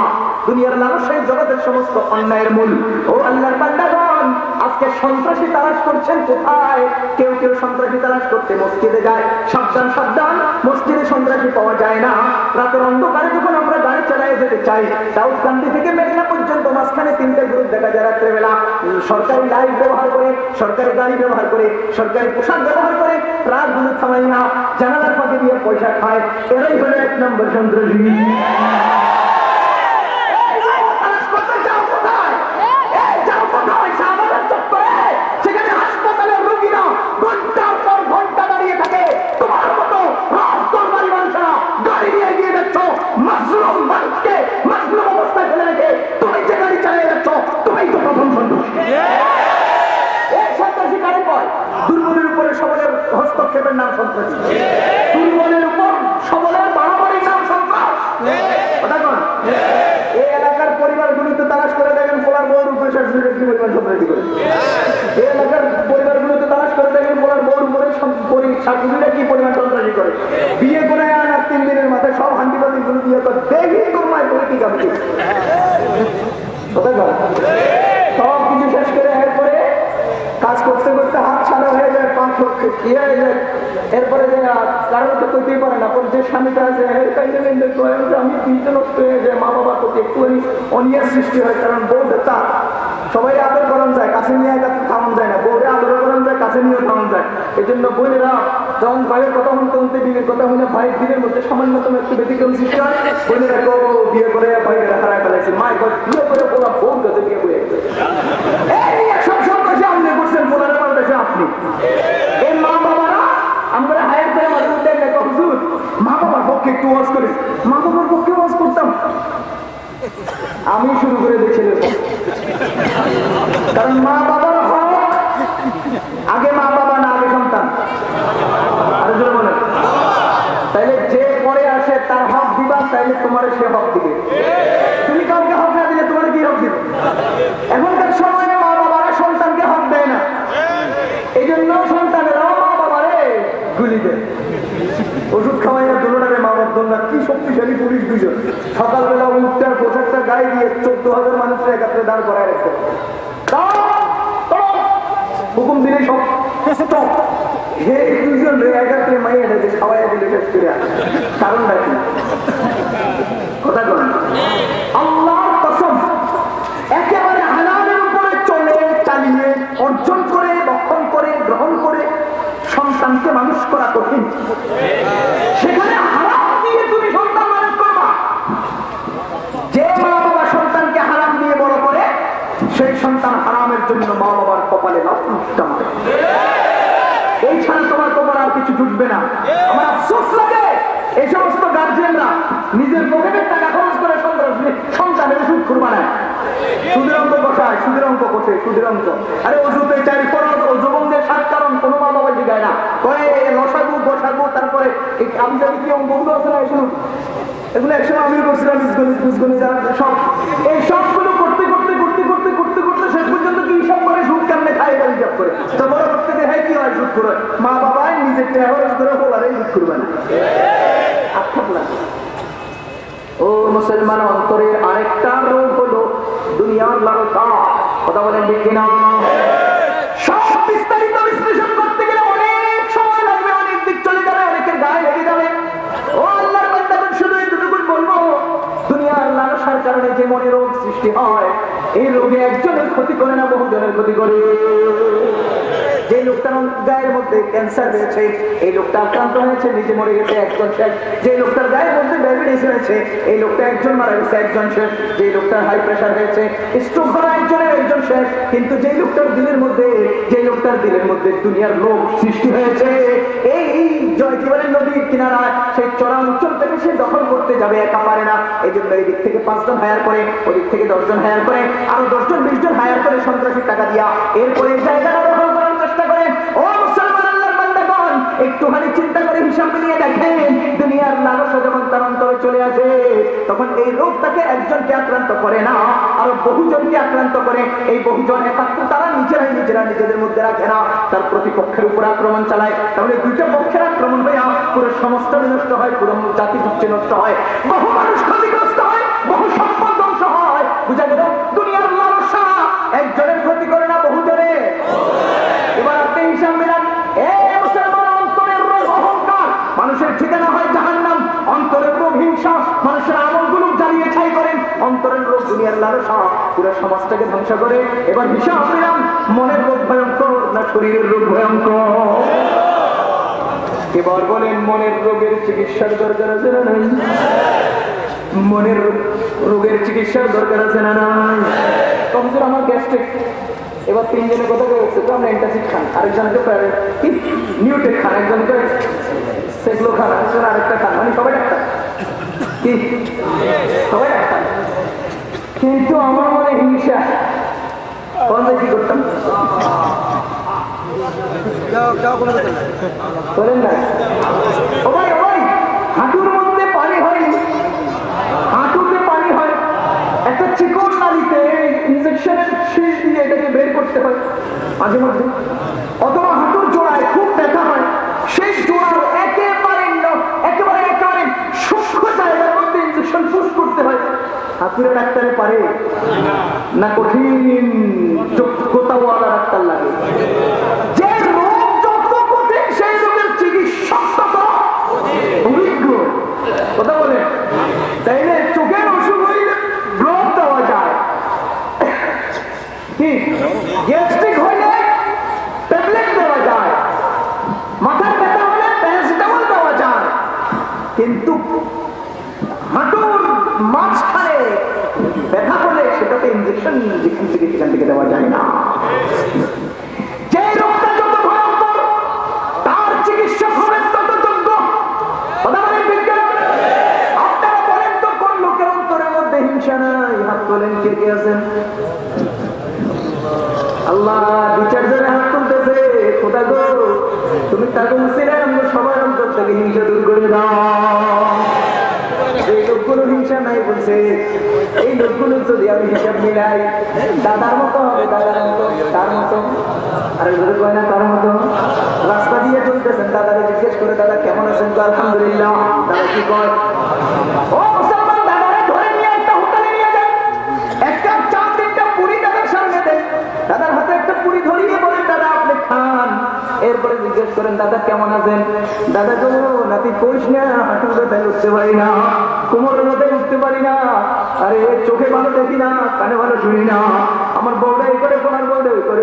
দুনিয়ার লালসাই জগতের সমস্ত অন্যায়ের মূল। ও আল্লাহর বান্দাগণ, আজকে সন্ত্রাসী তালাশ করছেন কোথায়? কেউ কেউ সন্ত্রাসী তালাশ করতে মসজিদে যায়। সাবধান সাবধান, মসজিদে সন্ত্রাসী পাওয়া যায় না। রাতের অন্ধকারে যখন আমরা গাড়ি চালিয়ে যেতে চাই, দাউদকান্দি থেকে মেঘনা পর্যন্ত মাঝখানে 3টে গ্রুপ দেখা যায় রাত্রেবেলা। সরকারি লাইট ব্যবহার করে, সরকারি গাড়ি ব্যবহার করে, সরকারি পোশাক ব্যবহার করে, ট্রাকগুলো থামাই না, জানালার ফাঁকে দিয়ে পয়সা খায়। এরাই হলো 1 নম্বর সন্ত্রাসী। সেখানে হাসপাতালের রোগীরা ঘন্টার পর ঘন্টা দাঁড়িয়ে থাকে, তোমার মতো রাজদরবারি মানুষরা গাড়ি নিয়ে এগিয়ে যাচ্ছ, মাজলুম মানুষকে মাজলুম অবস্থায় ফেলে রেখে তুমি যে গাড়ি চালিয়ে যাচ্ছ, তুমি তো প্রথম সন্ত্রাসী। এই সন্ত্রাসী কারে কয়? দুর্বলের উপরে সবলের হস্তক্ষেপের নাম সন্ত্রাসী, দুর্বলের উপর সবলের বাড়াবাড়ির নাম সন্ত্রাস। কথা কন? এই এলাকার পরিবারগুলিতে তালাশ করে দেখেন পোলার বউর উপরে শাশুড়ির কি পরিমাণ সন্ত্রাসী করে। এই এলাকার পরিবারগুলোতে তালাশ করে দেখেন পোলার বউর উপরে শাশুড়িরা কি পরিমাণ সন্ত্রাসী করে। বিয়ে করে আন আর 3 দিনের মাথায় সব হান্ডিবাদী গুলো বিয়ে করে, দেখি তোর মায়ের করে কি কামড়ি। কথা কন? সব কিছু শেষ করে এরপরে কাজ করতে করতে হাত ছাড়া হয়ে যায়, পা কি হয়ে যায়। এরপরে কারণ তো করতেই পারে না, যে স্বামীটা আছে আমি 3টে নষ্ট হয়ে যায়, মা বাবার প্রতি একটুখানি অনিয়ার সৃষ্টি হয়। কারণ বউটা তার সবাই আদর করানো যায়, কাছে নিয়ে থামান যায় না, বউরে আদর করানো যায়, কাছে নিয়ে থামান যায়। এই জন্য বোনেরা যখন ভাইয়ের কথা শুনতে বিয়ের কথা শুনে ভাইয়ের দিনের মধ্যে সামান্যতম একটু ব্যতিক্রম সৃষ্টি হয়, বোনেরা বিয়ে করে ভাইয়েরা হারায় ফেলাইছে। মায়ের ঘর বিয়ে করে বলা বউ কাছে বিয়ে করে আপনি এই মা বাবারা আমরা হায়ার করে মাঝে মধ্যে দেখো হুজুর মা বাবার পক্ষে একটু ওয়াজ করি, মা বাবার পক্ষে ওয়াজ করতাম। আমি শুরু করে দিয়েছিলাম, কারণ মা বাবার হক আগে মা বাবা না আগে সন্তান। আরে জোরে বলেন। তাইলে যে পরে আসে তার হক দিবা, তাইলে তোমার সে হক দিবে। তুমি কাউকে হক না দিলে তোমার কি হক দিবে? এখনকার সময়ে মা বাবারা সন্তানকে হক দেয় না, এই জন্য সন্তানেরাও মা বাবারে গুলি দেয়। ওষুধ খাওয়াইয়া দুটোটারে মা বাপ দোলনা, কি শক্তিশালী পুলিশ দুজন। সকালবেলা উঠটার পোশাকটা গায়ে দিয়ে 14,000 মানুষের একাত্রে দাঁড় করায় রাখছে। হুকুম দিলে সব স্টপ। হে দুজন একাত্রে মাইয়া যে খাওয়াই দিলে শেষ করে কারণটা কি? কথা বলেন আল্লাহর কসম, একেবারে হালালের উপরে চলে চালিয়ে অর্জন করে রক্ষণ করে গ্রহণ করে সন্তানকে মানুষ করা কঠিন। সেখানে হারাম দিয়ে তুমি সন্তান মানুষ করবা। যে মা বাবা সন্তানকে হারাম দিয়ে বড় করে সেই সন্তান হারামের জন্য মা বাবার কপালে লাভ মারে। এই ছাড়া তোমার কপালে আর কিছু জুটবে না। আমার আফসোস লাগে এই সমস্ত গার্জিয়ানরা নিজের পকেটের টাকা খরচ করে সন্তানের সুদ করবা না। সুদের অঙ্ক বসায়, সুদের অঙ্ক বসে, সুদের অঙ্ক। আরে অজুতে চাই ফরজ, অজু বন্ধের 7 কারণ কোনো মা বাবা জিগায় না। কয়ে লসাগু বসাগু, তারপরে এই কামজাবি কি অঙ্কগুলো আছে না, এগুলো একসময় আমি করছিলাম সব। এই সবগুলো করতে করতে করতে করতে করতে করতে শেষ পর্যন্ত কি হিসাব করে সুদ কামনে খায় হিসাব করে। তো বড় করতে দেখায় কি হয় সুদ করে। মা বাবাই নিজের টাকা খরচ করে বলারে সুদ করবে না। ও মুসলমান, অন্তরের আরেকটা রোগ হলো দুনিয়ার লালসা। কথা বলেন ঠিক কিনা? সব বিস্তারিত বিশ্লেষণ করতে গেলে অনেক সময় লাগবে, অনেক দিক চলে যাবে, অনেকের গায়ে লেগে যাবে। ও আল্লাহর বান্দাগণ, শুধু এতটুকু বলবো, দুনিয়ার লালসার কারণে যে মনে রোগ সৃষ্টি হয়, এই রোগে একজনের ক্ষতি করে না, বহুজনের ক্ষতি করে। যে লোকটার গায়ের মধ্যে ক্যান্সার হয়েছে, এই লোকটা আক্রান্ত হয়েছে, নিজে মরে গেছে, একজন শেষ। যে লোকটার গায়ের মধ্যে ডায়াবেটিস হয়েছে, এই লোকটা একজন মারা গেছে, একজন শেষ। যে লোকটার হাই প্রেশার হয়েছে, স্ট্রোক করা একজনের, একজন শেষ। কিন্তু যে লোকটার দিলের মধ্যে দুনিয়ার লোক সৃষ্টি হয়েছে, এই কি বলে নদীর কিনারায় সেই চড়া অঞ্চল থেকে সে দখল করতে যাবে, একা পারে না। এই জন্য এই দিক থেকে 5 জন হায়ার করে, ওদিক থেকে 10 জন হায়ার করে, আরো 10 জন 20 জন হায়ার করে সন্ত্রাসী টাকা দিয়া এরপরে জায়গাটা দখল করার চেষ্টা করেন। ও মুসলমান আল্লাহর বান্দাগণ, একটুখানি চিন্তা করে হিসাব মিলিয়ে দেখেন, দুনিয়ার লালসা যখন তার অন্তরে চলে আসে, তখন এই রোগ তাকে একজনকে আক্রান্ত করে না, আরো বহুজনকে আক্রান্ত করে। এই বহুজন একাত্র তারা নিজেরা নিজেদের মধ্যে রাখে না, তার প্রতিপক্ষের উপর আক্রমণ চালায়। তাহলে দুইটা পক্ষের আক্রমণ হয়ে পুরো সমস্ত নষ্ট হয়, পুরো জাতি গুচ্ছে নষ্ট হয়, বহু মানুষ ক্ষতিগ্রস্ত হয়, বহু সম্পদ ধ্বংস হয়। বুঝা গেল? দুনিয়ার লালসা একজনের ক্ষতি করে না, বহুজনের। এবার আপনি হিসাব মিলান। মুসলমান, অন্তরের রোগ অহংকার, মানুষের ঠিকানা হয় জাহান্নাম। অন্তরের রোগ হিংসা, মানুষের আমলগুলো জ্বালিয়ে ছাই করেন। অন্তরের রোগ দুনিয়ার লালসা পুরো সমাজটাকে ধ্বংস করে। এবার হিসাব মিলান, মনের রোগ ভয়ঙ্কর না শরীরের রোগ ভয়ঙ্কর? এবার বলেন, মনের রোগের চিকিৎসার দরকার আছে না নাই? মনের রোগের চিকিৎসার দরকার আছে না নাই? কমজোর আমার গ্যাস্ট্রিক, এবার 3 জনের কথা বলছে, তো আমরা অ্যান্টাসিড খান, আরেকজনকে নিউটেক খান, একজনকে সেগুলো খান, আরেকটা খান, মানে সবাই ডাক্তার। কি সবাই ডাক্তার? কিন্তু আমার মনে হিংসা, কি করতাম বলেন না? ও ভাই, হাঁটুর মধ্যে পানি হয়নি, হাঁটুতে পানি হয়, একটা চিকন নালিতে ইনজেকশনের শীষ দিয়ে এটাকে বের করতে হয় মাঝে মাঝে, অথবা হাঁটুর জোড়ায় খুব ব্যথা হয়, সেই জোড়ার একেবারে সূক্ষ্ম জায়গার মধ্যে ইনজেকশন পুশ করতে হয়। হাতুড়ে ডাক্তারে পারে না, কঠিন যোগ্যতাওয়ালা ডাক্তার লাগে। যে রোগ যত কঠিন, সেই রোগের চিকিৎসক তত অভিজ্ঞ। কথা বলে, তাইলে চোখের অসুখ হইলে ড্রপ দেওয়া যায়, কি গ্যাস্ট্রিক হইলে ট্যাবলেট দেওয়া যায়, মাথার ব্যথা হলে প্যারাসিটামল দেওয়া যায়। কিন্তু হাঁটুর মাঝখানে ব্যথা হলে সেটাতে ইনজেকশন যেখান থেকে দেওয়া যায় না। যে রোগটা যত ভয়ঙ্কর, তার চিকিৎসক হবে তত যোগ্য। কথা বলেন বিজ্ঞান? আপনারা বলেন তো, কোন লোকের অন্তরের মধ্যে হিংসা নাই? হাত তোলেন, কে কে আছেন? আল্লাহ 2-4 জনে হাত তুলতেছে। খোদা গো, তুমি তাকে মুসিলে আমরা সবার অন্তর থেকে হিংসা দূর করে দাও। এই লোকগুলো হিংসা নাই বলছে, এই লোকগুলো যদি আমি হিসাব মিলাই, দাদার মতো হবে, দাদার মতো, তার মতো, আর কয় না তার মতো। রাস্তা দিয়ে চলতেছেন, দাদাকে জিজ্ঞেস করে, দাদা কেমন আছেন? তো আলহামদুলিল্লাহ। দাদা কি কয়? ও মুসলমান, দাদারে ধরে নিয়ে একটা হোটেলে নিয়ে যান, একটা চা 3টা পুরি দাদার সামনে দেন, দাদার হাতে একটা পুরি ধরিয়ে বলেন, দাদা আপনি জিজ্ঞেস করেন দাদা কেমন আছেন? দাদা তো নাতি কইস না, হাঁটুর ব্যথায় উঠতে পারি না, কোমরের ব্যথায় উঠতে পারি না, আরে চোখে ভালো দেখি না, কানে ভালো শুনি না, আমার বউটা এই করে কোনার বউটা ওই করে,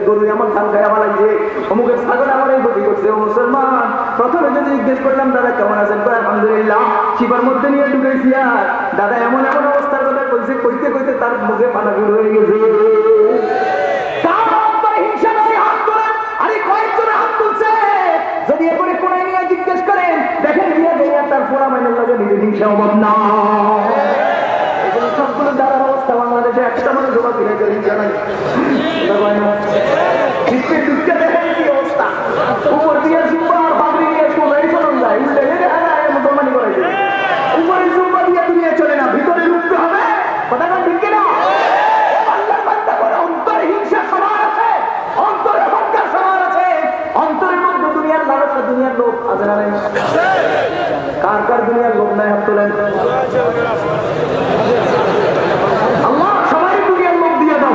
গরু আমার ধান খায় আমার লাগছে, অমুকের ছাগল আমার এই ক্ষতি করছে। ও মুসলমান, প্রথমে যদি জিজ্ঞেস করলাম দাদা কেমন আছেন, আলহামদুলিল্লাহ, শিবার মধ্যে নিয়ে ঢুকেছি। আর দাদা এমন এমন অবস্থার কথা কইছে, কইতে কইতে তার মুখে পানা শুরু হয়ে গেছে। যদি এরপরে কোনায় নিয়ে জিজ্ঞেস করেন, দেখেন তার ফোড়া মাইনের লাগে নিজের হিংসা অভাব না। সবগুলো যারা অবস্থা বাংলাদেশে একটা মানুষ জমা কিনে হিংসা নাই। দেখেন কি অবস্থা, উপর দিয়ে জুম্বা আর বাবরি নিয়ে সোনাই চলন যায়, উল্টে মুসলমানি করেছে। উপরে জুম্বা দিয়ে দুনিয়া চলে না, ভিতরে ঢুকতে হবে। কথা না ঠিক কিনা? আল্লাহ বান্দা করে অন্তরে হিংসা সমান আছে, অন্তরে হত্যার সমান আছে, অন্তরের মধ্যে দুনিয়ার লালসা, দুনিয়ার লোক আছে না? কার কার দুনিয়ার লোক নাই? হাত তোলেন। আল্লাহ সবাই দুনিয়ার লোক দিয়ে দাও।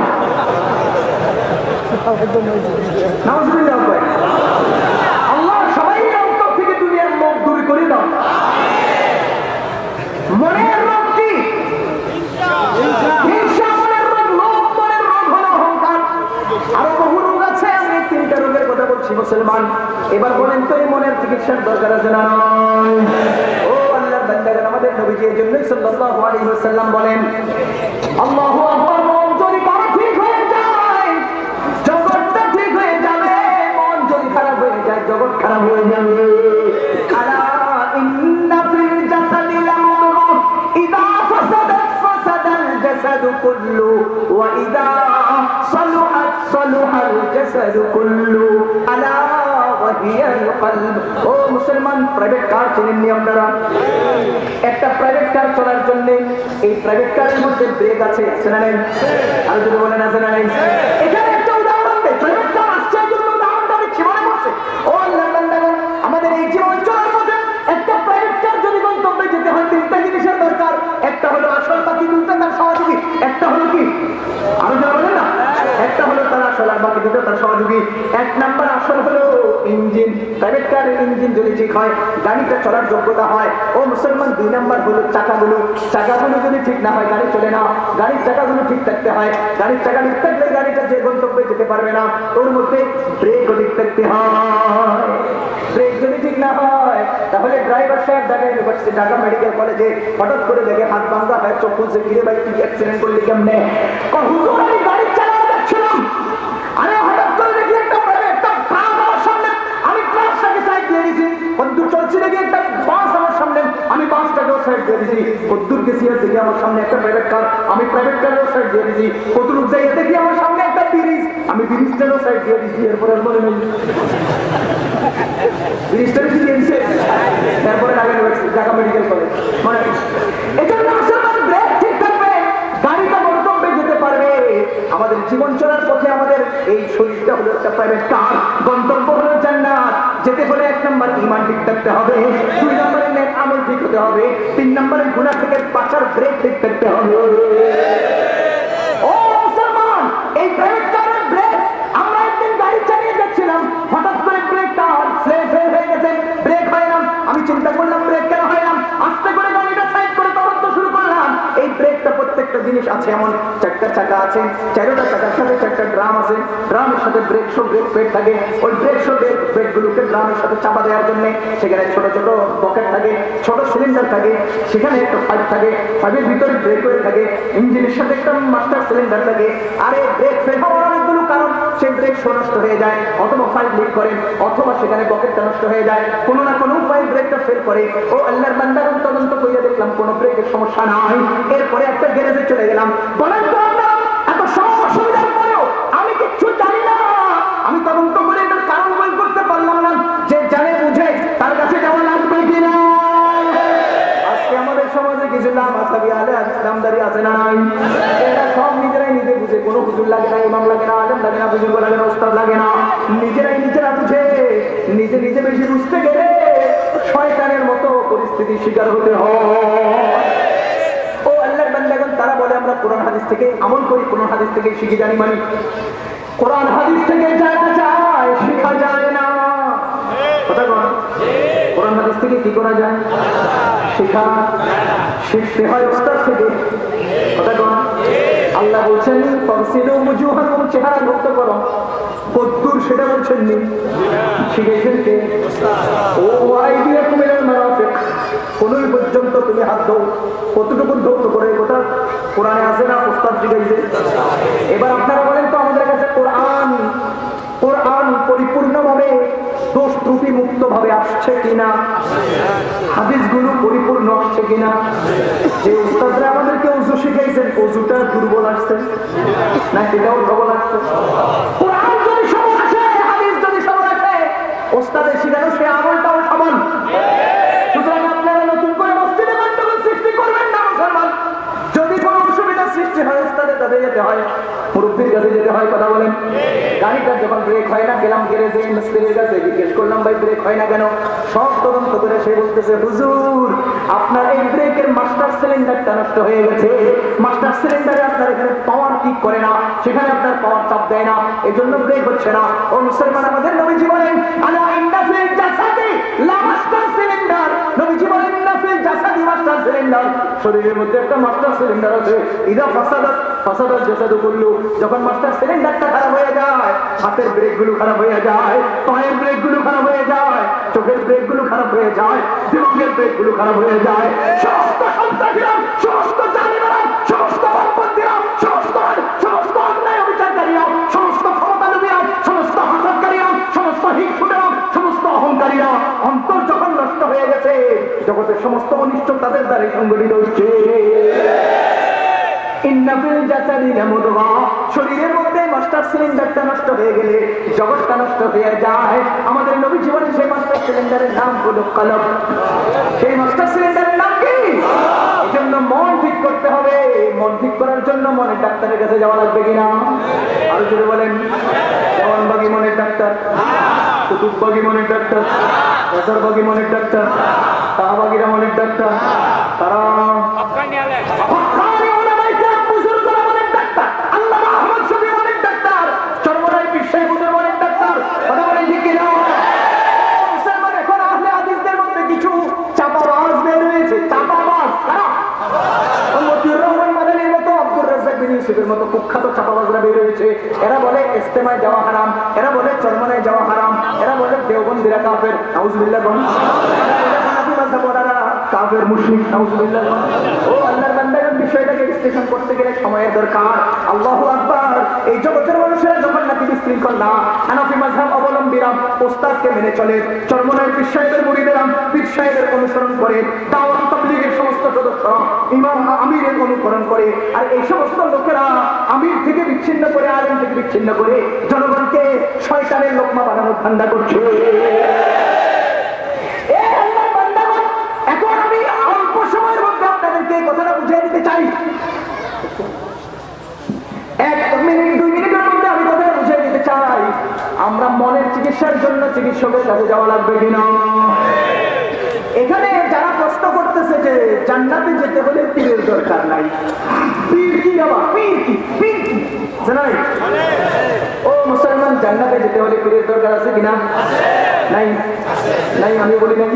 আল্লাহ সবাই অন্তর থেকে দুনিয়ার লোক দূর করে দাও। মনের রোগ কি? হিংসা মনের রোগ, লোভ মনের রোগ হলো অহংকার। আরো বহু রোগ আছে, আমি 3টা রোগের কথা বলছি মুসলমান। এবার বলেন তো এই মনের চিকিৎসার দরকার আছে না? ও আল্লাহর বান্দাগণ, আমাদের নবীজি এই জন্যই সাল্লাল্লাহু আলাইহি ওয়াসাল্লাম বলেন, আল্লাহু আকবার, মন যদি কারো ঠিক হয়ে যায় জগৎটা ঠিক হয়ে যাবে, মন যদি খারাপ হয়ে যায় জগৎ খারাপ হয়ে যাবে। আলা ইন্না ফিল জাসাদি লামুদগা ইযা ফাসাদাত ফাসাদাল জাসাদু কুল্লু ওয়া ইযা সালুহাত সালুহাল জাসাদু কুল্লু আলা ওয়া হিয়াল কলব। ও মুসলমান, প্রাইভেট কার চেনেন নি আপনারা? একটা প্রাইভেট কার চলার জন্য এই প্রাইভেট কারের মধ্যে ব্রেক আছে, আছে না নেই? আর যদি বলেন আছে না নেই? এখানে একটা উদাহরণ দেয়, প্রাইভেট কার আশ্চর্য উদাহরণটা আমি জীবনে বলছি। ও আল্লাহর বান্দাগণ, আমাদের এই জীবন চলার মধ্যে একটা প্রাইভেট কার যদি গন্তব্যে যেতে হয় 3টা জিনিসের দরকার। একটা হলো আসল, বাকি 2টা তার সহযোগী। একটা হলো কি? আরো যারা বলেন না, একটা হলো তার আসল আর বাকি 2টা তার সহযোগী। 1 নাম্বার আসল হলো ইঞ্জিন। প্রাইভেট কারের ইঞ্জিন যদি ঠিক হয়, গাড়িটা চলার যোগ্যতা হয়। ও মুসলমান, 2 নাম্বার হলো চাকাগুলো। চাকাগুলো যদি ঠিক না হয় গাড়ি চলে না। গাড়ির চাকাগুলো ঠিক থাকতে হয়। গাড়ির চাকা ঠিক থাকলে গাড়িটা যে গন্তব্যে যেতে পারবে না। ওর মধ্যে ব্রেকও ঠিক থাকতে হয়। ব্রেক যদি ঠিক না হয় তাহলে ড্রাইভার সাহেব ঢাকা ইউনিভার্সিটি, ঢাকা মেডিকেল কলেজে হঠাৎ করে দেখে হাত ভাঙা হয়, চোখ খুলছে, কিরে ভাই তুই অ্যাক্সিডেন্ট করলি কেমনে? হুজুর আমি গাড়ি চালাতে যাচ্ছিলাম, আরে হঠাৎ করে দেখি একটা ট্রাক আমার সামনে, আমি ট্রাকটাকে সাইড দিয়ে দিয়েছি। কদ্দূর চলছি দেখি একটা বাস আমার সামনে, আমি বাসটাকেও সাইড দিয়ে দিয়েছি। কদ্দূর গেছি আর দেখি আমার সামনে একটা প্রাইভেট কার, আমি প্রাইভেট কারেও সাইড দিয়ে দিয়েছি। কদ্দূর যাই দেখি আমার সামনে একটা ব্রিজ, আমি ব্রিজটাকেও সাইড দিয়ে দিয়েছি। এরপরে আর মনে নেই ব্রিজটা কি দিয়েছে, তারপরে ঢাকা মেডিকেল কলেজ মনে। এটা ব্রেক ঠিক থাকবে, গাড়িটা গন্তব্যে যেতে পারবে। আমাদের জীবন চলার পথে আমাদের এই শরীরটা হলো একটা প্রাইভেট কার, গন্তব্য হলো জান্নাত। যেতে হলে 1 নাম্বার ঈমান ঠিক থাকতে হবে, 2 নাম্বারে নেক আমল ঠিক হতে হবে, 3 নাম্বারে গুনাহ থেকে বাঁচার ব্রেক ঠিক থাকতে হবে। ও মুসলমান, এই প্রাইভেট কারের ব্রেক, আমরা একদিন গাড়ি চালিয়ে যাচ্ছিলাম, হঠাৎ করে ব্রেকটা ফেল হয়ে গেছে, ব্রেক হয় না। আমি চিন্তা করলাম ব্রেক কেন হয় না, আস্তে করে গাড়িটা সাইড করে তদন্ত শুরু করলাম। এই ব্রেকটা প্রত্যেকটা জিনিস আছে, এমন 4টা চাকা আছে, 4টা চাকার সাথে 4টা ড্রাম আছে, ড্রামের সাথে ব্রেক শো ব্রেক পেড থাকে। ওই ব্রেক শো ব্রেক গুলোকে ড্রামের সাথে চাপা দেওয়ার জন্য সেখানে ছোট ছোট পকেট থাকে, ছোট সিলিন্ডার থাকে, সেখানে একটা পাইপ থাকে, পাইপের ভিতরে ব্রেক হয়ে থাকে, ইঞ্জিনের সাথে একটা মাস্টার সিলিন্ডার থাকে। আর এই ব্রেক ফেল হওয়ার অনেকগুলো কারণ, সেই ব্রেক শো নষ্ট হয়ে যায়, অথবা পাইপ লিক করে, অথবা সেখানে পকেটটা নষ্ট হয়ে যায়, কোনো না কোনো উপায়ে ব্রেকটা ফেল করে। ও আল্লাহর বান্দাগণ, তদন্ত করে দেখলাম কোনো ব্রেকের সমস্যা নাই। এরপরে একটা গ্যারেজে চলে গেলাম, বলেন তো আপনারা এত সব অসুবিধার পরেও আমি কিচ্ছু জানি না, আমি তদন্ত করে এটার কারণ বের করতে পারলাম না। যে জানে বুঝে তার কাছে যাওয়া লাগবে কিনা? আজকে আমাদের সমাজে কিছু লামাসাবি আলে ইসলামদারি আছে না নাই? এরা সব নিজেরাই নিজে বুঝে, কোনো হুজুর লাগে না, ইমাম লাগে না, আলেম লাগে না, বুজুর্গ লাগে না, ওস্তাদ লাগে না, নিজেরাই নিজেরা বুঝে। নিজে নিজে বেশি বুঝতে গেলে শয়তানের মতো পরিস্থিতির শিকার হতে হয়। ও আল্লাহর বান্দাগণ, তারা বলে আমরা কোরআন হাদিস থেকে আমল করি, কোরআন হাদিস থেকে শিখে জানি, মানে কোরআন হাদিস থেকে জানা যায়, শেখা যায় না। কথা বল, কোরআন হাদিস থেকে কি করা যায়? শেখা, শিখতে হয় ওস্তাদ থেকে। কথা বল, আল্লাহ বলছেন ফাগসিলু মুজুহাকুম, চেহারা মুক্ত করো। কদ্দুর সেটা বলছেন নি, শিখেছেন কে? ও আইদিয়াকুম ইলাল মারাফিক, কোনই পর্যন্ত তুমি হাত দাও। কতটুকু ধৌত করে কথা কোরআনে আছে না? ওস্তাদ শিখাইছে। এবার আপনারা বলেন তো আমাদের কাছে কোরআন পরিপূর্ণভাবে দোষ ত্রুটি মুক্ত ভাবে আসছে কিনা? হাদিসগুলো পরিপূর্ণ আসছে কিনা? যে উস্তাদরা আমাদেরকে ওযু শিখাইছেন, ওযুটা দুর্বল আসছে না সেটাও প্রবল আসছে? কোরআন যদি সবল আসে, হাদিস যদি সবল আসে, ওস্তাদের শিখানো সে আমলটাও সমান। সুতরাং আপনারা নতুন করে মসজিদে গন্ডগোল সৃষ্টি করবেন না মুসলমান। যদি কোনো অসুবিধা সৃষ্টি হয়, ওস্তাদের কাছে যেতে হয়, মুরব্বির কাছে যেতে হয়। কথা বলেন, গাড়িটা যখন ব্রেক হয় না, গেলাম গ্যারেজে মিস্ত্রির কাছে, জিজ্ঞেস করলাম ভাই ব্রেক হয় না কেন? সব তদন্ত করে সে বলতেছে হুজুর আপনার এই ব্রেকের মাস্টার সিলিন্ডারটা নষ্ট হয়ে গেছে। মাস্টার সিলিন্ডারে আপনার এখানে পাওয়ার ঠিক করে না, সেখানে আপনার পাওয়ার চাপ দেয় না, এজন্য ব্রেক হচ্ছে না। ও মুসলমান, আমাদের নবীজি বলেন আলা ইন্না ফিল জাসাদি লা মাস্টার সিলিন্ডার। নবীজি বলেন ইন্না ফিল জাসাদি মাস্টার সিলিন্ডার, শরীরের মধ্যে একটা মাস্টার সিলিন্ডার আছে। ইদা ফাসাদাত ফাসাদাল জাসাদু কুল্লু, যখন মাস্টার সিলিন্ডারটা খারাপ হয়ে যায়, হাতের ব্রেকগুলো খারাপ হয়ে যায়, পায়ের ব্রেকগুলো খারাপ হয়ে যায়, চোখের ব্রেকগুলো খারাপ হয়ে যায়, দিমাগের ব্রেকগুলো খারাপ হয়ে যায়। সমস্ত সন্ত্রাসীরা, সমস্ত জালিমেরা, সমস্ত বামপন্থীরা, সমস্ত অন্যায় অবিচারকারীরা, সমস্ত ক্ষমতালোভীরা, সমস্ত হাসাদকারীরা, সমস্ত হিংসুটেরা, সমস্ত অহংকারীরা, অন্তর যখন নষ্ট হয়ে গেছে, জগতের সমস্ত অনিষ্ট তাদের দ্বারাই সংগঠিত হচ্ছে। শরীরের মধ্যে মাস্টার সিলিন্ডারটা নষ্ট হয়ে গেলে জগৎটা নষ্ট হয়ে যায়। আমাদের নবী জীবনে সেই মাস্টার সিলিন্ডারের নাম হলো কলব। সেই মাস্টার সিলিন্ডারের নাম কি? এই জন্য মন ঠিক করতে হবে। মন ঠিক করার জন্য মনের ডাক্তারের কাছে যাওয়া লাগবে কিনা? আর যদি বলেন দেওয়ানবাগী মনের ডাক্তার, কুতুববাগী মনের ডাক্তার, হাজারবাগী মনের ডাক্তার, শাহবাগীরা মনের ডাক্তার, তারা মতো কুখ্যাত চাপাবাজরা বের হয়েছে। এরা বলে ইস্তেমায় যাওয়া হারাম, এরা বলে চরমনায় যাওয়া হারাম, এরা বলে দেওবন্দিরা কাফের, নাউজুবিল্লাহ বলেন, কাফের মুশরিক, নাউজুবিল্লাহ। ও আল্লাহর বান্দাগণ, বিষয়টাকে বিশ্লেষণ করতে গেলে সময়ের দরকার। আল্লাহু আকবার। এই জগতের মানুষেরা যখন নাকি বিশৃঙ্খল না, হানাফি মাযহাব অবলম্বীরা ওস্তাদকে মেনে চলে, চরমনায় পীর সাহেবের মুরিদেরা পীর সাহেবের অনুসরণ করে, দাওয়াত তাবলীগের সমস্ত সদস্যরা ইমাম আমিরের অনুকরণ করে, আর এই সমস্ত লোকেরা আমির থেকে বিচ্ছিন্ন করে, আলেম থেকে বিচ্ছিন্ন করে জনগণকে শয়তানের লোকমা বানানোর ধান্দা করছে। এখন আমি অল্প সময়ের মধ্যে আপনাদেরকে এই কথাটা বুঝিয়ে দিতে চাই। 1 মিনিট 2 মিনিটের মধ্যে আমি কথাটা বুঝিয়ে দিতে চাই। আমরা মনের চিকিৎসার জন্য চিকিৎসকের কাছে যাওয়া লাগবে কিনা? এখানে যারা প্রশ্ন করতেছে যে জান্নাতে যেতে হলে পীরের দরকার নাই, পীর কি বাবা, পীর কি, পীর কি জানাই? ও মুসলমান, জান্নাতে যেতে হলে পীরের দরকার আছে কিনা? নাই, নাই, আমি বলি নাই।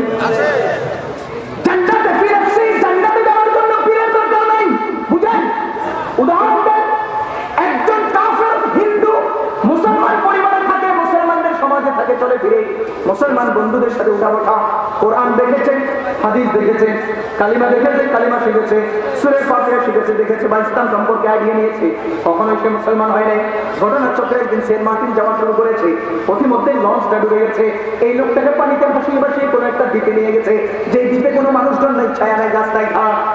জান্নাতে পীর আছে, জান্নাতে যাওয়ার জন্য পীরের দরকার নাই। বুঝেন? উদাহরণ দেন, একজন কাফের হিন্দু মুসলমান পরিবারে থাকে, মুসলমানদের সমাজে থাকে, চলে ফিরে, মুসলমান বন্ধুদের সাথে উঠা বসা, কোরআন দেখেছে, হাদিস দেখেছে, কালিমা দেখেছে, কালিমা শিখেছে, সূরা ফাতিহা শিখেছে, দেখেছে, বা ইসলাম সম্পর্কে আইডিয়া নিয়েছে, কখনোই সে মুসলমান হয় নাই। ঘটনার চক্রে একদিন সেন্ট মার্টিন যাওয়া শুরু করেছে, প্রতিমধ্যে লঞ্চটা ডুবে গেছে। এই লোকটাকে পানিতে ভাসিয়ে ভাসিয়ে কোনো একটা দ্বীপে নিয়ে গেছে, যে দ্বীপে কোনো মানুষজন নেই, ছায়া নাই, গাছ নাই,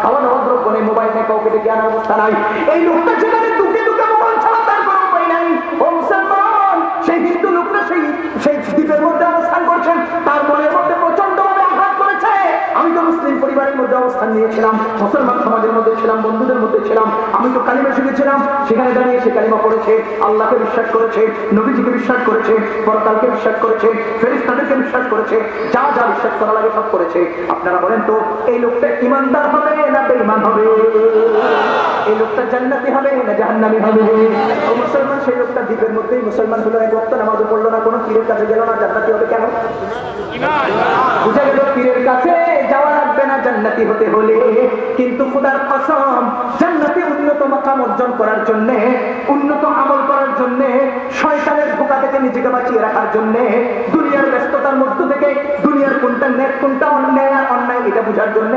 খাওয়া দাওয়া দ্রব্য নেই, মোবাইল নেই, কাউকে ডেকে আনার অবস্থা নাই। এই লোকটা সেখানে দুকে দুকে মোবাইল ছাড়া তার কোনো উপায় নাই। ও মুসলমান, সেই হিন্দু লোকটা সেই দ্বীপের মধ্যে অবস্থান করছেন, তার মনের মধ্যে প্রচন্ড ভাবে আঘাত করেছে। আমি তো মুসলিম পরিবারের মধ্যে অবস্থান নিয়েছিলাম, মুসলমান সমাজের মধ্যে ছিলাম, বন্ধুদের মধ্যে ছিলাম, আমি তো কালিমা শিখেছিলাম, সেখানে দাঁড়িয়ে সে কালিমা পড়েছে, আল্লাহকে বিশ্বাস করেছে, নবীজিকে বিশ্বাস করেছে, পরকালকে বিশ্বাস করেছে, ফেরেশতাদেরকে বিশ্বাস করেছে, যা যা বিশ্বাস করা লাগে সব করেছে। আপনারা বলেন তো এই লোকটা ইমানদার হবে না বেঈমান হবে? এই লোকটা জান্নাতি হবে না জাহান্নামী হবে? ও মুসলমান, সেই লোকটা দ্বীপের মধ্যেই মুসলমান হলো, এক ওয়াক্ত নামাজও পড়লো না, কোনো পীরের কাছে গেল না, জান্নাতি হবে কেন? বুঝা গেল পীরের কাছে যাওয়া লাগবে না জান্নাতি হতে হলে। কিন্তু খোদার কসম, জান্নাতে উন্নত মাকাম অর্জন করার জন্য, উন্নত আমল করার জন্য, শয়তানের ধোঁকা থেকে নিজেকে বাঁচিয়ে রাখার জন্য, দুনিয়ার ব্যস্ততার মধ্য থেকে দুনিয়ার কোনটা নেক কোনটা অন্যায় আর অন্যায় এটা বোঝার জন্য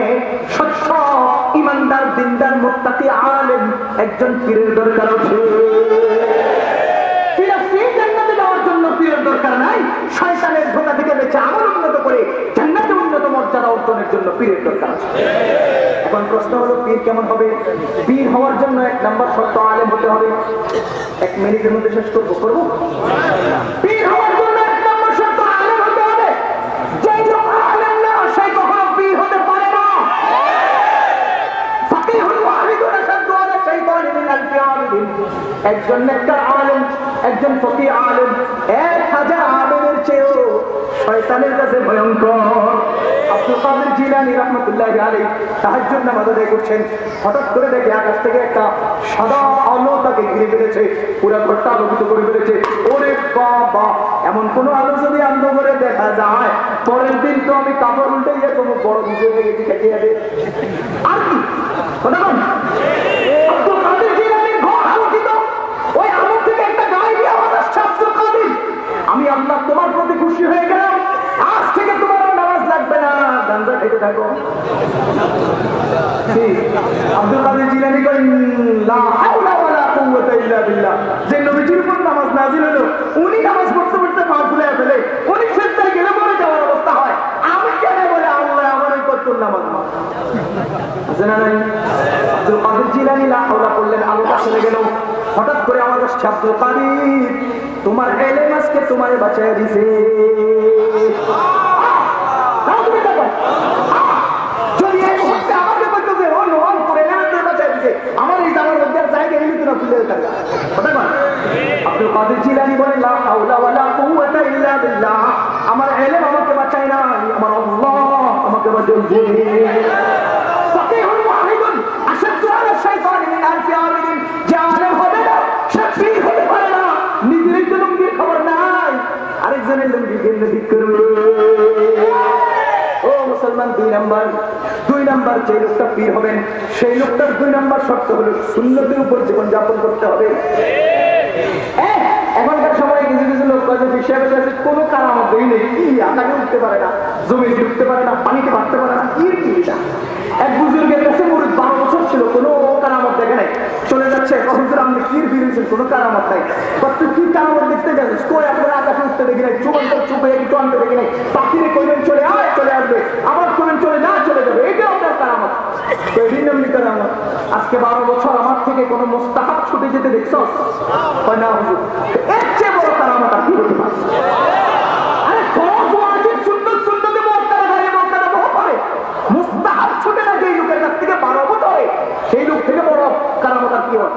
সচ্চ ইমানদার দিনদার মুত্তাকি আলেম একজন পীরের দরকার আছে। জান্নাতে যাওয়ার জন্য পীরের দরকার নাই, শয়তানের ধোঁকা থেকে বেঁচে আমল উন্নত করে জান্নাতে উন্নত মর্যাদা অর্জনের জন্য পীরের দরকার আছে। এখন প্রশ্ন হলো, পীর কেমন হবে? পীর হওয়ার জন্য 1 নম্বর শর্ত আলেম হতে হবে। 1 মিনিটের মধ্যে শেষ করবো। পীর হওয়ার জন্য 1 নম্বর শর্ত আলেম হতে হবে। যে লোক আলেম না, সে কখনো পীর হতে পারে না। ফাকিহুল ওয়াহিদুন আশাদ্দু আলা শাইতানি মিন আলফি আবিদিন। একজন নেককার আলেম, একজন ফকিহ আলেম 1000 আলেমের চেয়েও শয়তানের কাছে ভয়ঙ্কর। আব্দুল কাদের জিলানী রাহমাতুল্লাহি আলাইহি তাহাজ্জুদ নামাজ আদায় করছেন, হঠাৎ করে দেখে আকাশ থেকে একটা সাদা আলো তাকে ঘিরে ফেলেছে, পুরো ঘরটা আলোকিত করে ফেলেছে। ওরে বাবা, এমন কোন আলো যদি অন্ধকারে দেখা যায়, পরের দিন তো আমি কাপড় উল্টে গিয়ে কোনো বড় বুঝে হয়ে গেছি খেতে যাবে। আর কি কথা বল, আব্দুল কাদের জিলানীর ঘর আলোকিত, ওই আলো থেকে একটা গায়েবী আওয়াজ আসছে, আব্দুল কাদের, আমি আল্লাহ তোমার প্রতি খুশি হয়ে গেলাম, আজ থেকে তোমার নামাজ লাগবে না, গাঞ্জা খেতে থাকো। আব্দুল কাদের জিলানী করেন, লা হাওলা ওয়ালা কুওয়াতা ইল্লা বিল্লাহ। যে নবীজির উপর নামাজ নাযিল হলো, উনি নামাজ পড়তে পড়তে পা ফুলায় ফেলে, উনি সিজদায় গেলে মরে যাওয়ার অবস্থা হয়, আমি কেন বলে আল্লাহ আমার কত নামাজ মাফ আছে না নাই? আব্দুল কাদের জিলানী লা হাওলা করলেন, আলোটা চলে গেল। হঠাৎ করে আওয়াজ আসছে, আব্দুল কাদের, তোমার ইলম আজকে তোমারে বাঁচায় দিছে। যদি এই মুহূর্তে আমাকে বলতেছে ও নোয়াল করে না তোর বাঁচায় দিছে, আমার এই জামার মধ্যে আর জায়গা এনে তো না খুলে থাকা কথা বল। আব্দুল কাদের জিলানী বলেন, লা হাওলা ওয়ালা কুওয়াতা ইল্লা বিল্লাহ, আমার ইলম আমাকে বাঁচায় না, আমার আল্লাহ আমাকে বাঁচাইছে। ফাকিহুল ওয়াহিদুন আশাদ্দু আলা শাইতানি মিন আলফি আবিদিন। যে আলেম হবে না, সে পীর হতে পারে না। নিজেরই তো লুঙ্গির খবর নাই, আরেকজনের লুঙ্গি কেমনে ঠিক করবে? ও মুসলমান, 2 নাম্বার যে লোকটা পীর হবেন, সেই লোকটার 2 নাম্বার শর্ত হলো সুন্নতের উপর জীবন যাপন করতে হবে। এখনকার সময় কিছু কিছু লোক কাছে কোনো কারামত নেই, কি আকাশে উঠতে পারে না, জমিতে উঠতে পারে না, পানিতে ভাবতে পারে না, কি এটা? এক বুজুর্গের কাছে মুরিদ 12 বছর ছিল, কোনো কারামত দেখে নাই, চলে যাচ্ছে, হুজুর আপনি কি ফিরেছেন, কোনো কারামত নাই। তুই কি কারামত দেখতে যাচ্ছিস? কই আপনারা আকাশে উঠতে দেখি নাই, চুপে একটু আনতে দেখি নাই, পাখিরে কইবেন চলে আয়, চলে আসবে, আবার কইবেন চলে না, চলে যাবে, এটাও আপনার কারামত। তো এই নিয়মই কারামত। আজকে 12 বছর আমার থেকে কোনো মুস্তাহাব ছুটে যেতে দেখছ? হয় না হুজুর, এর চেয়ে বড় কারামত আর কি হতে পারে? আরে ফরজ ওয়াজিব সুন্নাত সুন্নতে মুআক্কাদা হয়, মুআক্কাদা বহু করে, মুস্তাহাব ছুটে না যেই লোকের কাছ থেকে 12 বছর সেই লোক থেকে বড় কারামত আর কি হয়?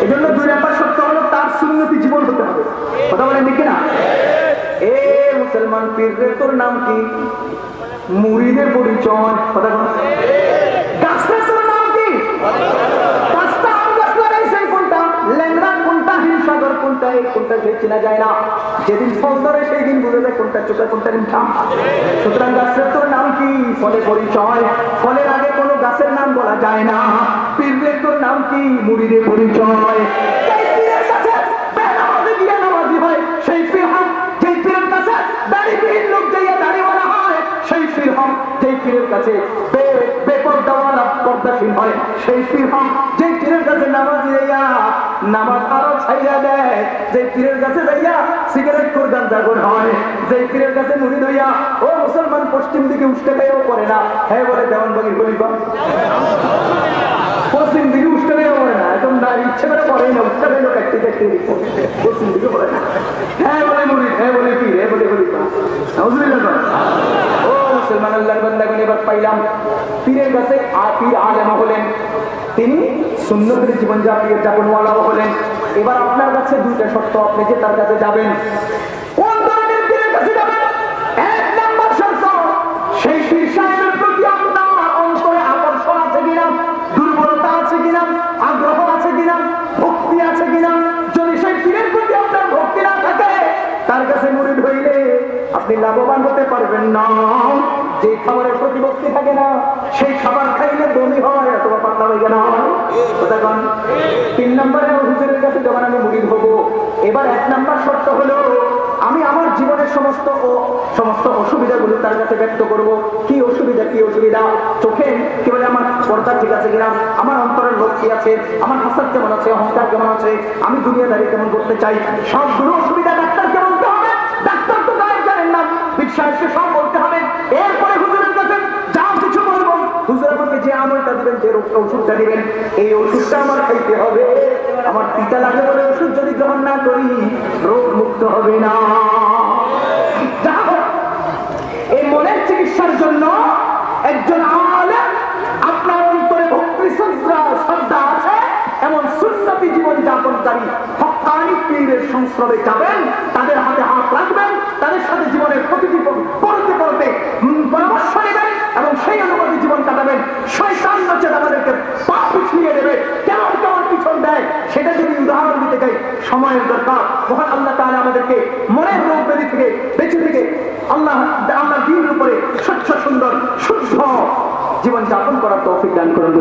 এজন্য 2 নাম্বার শর্ত হলো তার সুন্নতি জীবন হতে হবে। কথা বলেন ঠিক না? এ মুসলমান, পীর রে তোর নাম কি? মুরিদের পরিচয়। কথা বলেন। গাছের তোর নাম কি? গাছটা আম গাছ লাগাইছে কোনটা, ল্যাংড়া কোনটা, হিমসাগর কোনটা, এই কোনটা সে চেনা যায় না। যেদিন ফল ধরে সেই দিন বুঝে যায় কোনটা চোখা কোনটা নিমঠা। সুতরাং গাছের তোর নাম কি? ফলে পরিচয়। ফলের আগে কোনো গাছের নাম বলা যায় না। পীরের তোর নাম কি? মুরিদের পরিচয়। সেই পীর হক যেই পীরের কাছে দাড়িবিহীন লোক যাইয়া দাড়িওয়ালা হয়, সেই পীর হক যেই পীরের কাছে বেপরদাওয়ালা পর্দাসীন হয়, সেই পীর হক যেই পীরের কাছে নামাজ যাইয়া নামাজ আরো ছাইয়া দেয়, যেই পীরের কাছে যাইয়া সিগারেট করে গাঁজাখোর হয়, যেই পীরের কাছে মুরিদ হইয়া ও মুসলমান পশ্চিম দিকে উষ্টা খাইও করে না, হ্যাঁ বলে দেওয়ানবাগির খলিফা পশ্চিম দিকে উষ্টা খাইও করে না, একদম ইচ্ছে করে পড়ে না, উষ্টা খাইলো কাটতে কাটতে পশ্চিম দিকে পড়ে না, হ্যাঁ বলে মুরিদ, হ্যাঁ বলে পীর, হ্যাঁ বলে খলিফা। ও মুসলমান আল্লাহর বান্দাগণ, এবার পাইলাম পীরের কাছে পীর আলেম হলেন, তিনি সুন্নতের জীবন যাপনওয়ালাও হলেন। এবার আপনার কাছে 2টা শর্ত, আপনি যে তার কাছে যাবেন, কোন ধরনের পীরের কাছে যাবেন? 1 নম্বর শর্ত, সেই পীর সাহেবের প্রতি আপনার অন্তরে আকর্ষণ আছে কিনা, দুর্বলতা আছে কিনা, লাভবান হতে পারবেন না। যে খাবারের প্রতিপত্তি থাকে না সেই খাবার খাইলে বমি হয় অথবা পাতলা হয়ে গেল। 3 নম্বরে হুজুরের কাছে যখন আমি মুরিদ হব, এবার 1 নম্বর শর্ত হলো আমি আমার জীবনের সমস্ত অসুবিধাগুলো তার কাছে ব্যক্ত করব। কি অসুবিধা? চোখে কি বলে আমার পর্দা ঠিক আছে কিনা, আমার অন্তরের লোক কি আছে, আমার হাসাদ কেমন আছে, অহংকার কেমন আছে, আমি দুনিয়াদারি কেমন করতে চাই, সবগুলো অসুবিধা ডাক্তারকে বলতে হবে। ডাক্তার তো গায়ে জানেন না, বিশ্বাসকে সব বলতে হবে। এরপরে হুজুরের কাছে যা কিছু বলবো, হুজুর আমাকে যে আমলটা দিবেন, যে ওষুধটা দিবেন, এই ওষুধটা আমার খাইতে হবে। আমার পিতা লাগে বলে ওষুধ যদি গ্রহণ না করি রোগ মুক্ত হবে না। এই মনের চিকিৎসার জন্য একজন আলেম আপনার অন্তরে ভক্তি শ্রদ্ধা আছে এমন সুন্নতি জীবন যাপনকারী হক্কানি পীরের সংস্রবে যাবেন, তাদের হাতে হাত রাখবেন, তাদের সাথে জীবনের প্রতিটি পড়তে পরামর্শ নেবেন এবং সেই অনুপাতে জীবন কাটাবেন। শয়তান নচেত আমাদেরকে পাপ পিছিয়ে দেবে, কেমন কেমন পিছন দেয়, সেটা যদি উদাহরণ দিতে চাই সময়ের দরকার। মহান আল্লাহ তাআলা আমাদেরকে মনের রোগ ব্যাধি থেকে বেঁচে থেকে আল্লাহ দিনের উপরে স্বচ্ছ সুন্দর শুদ্ধ জীবন যাপন করার তৌফিক দান করুন।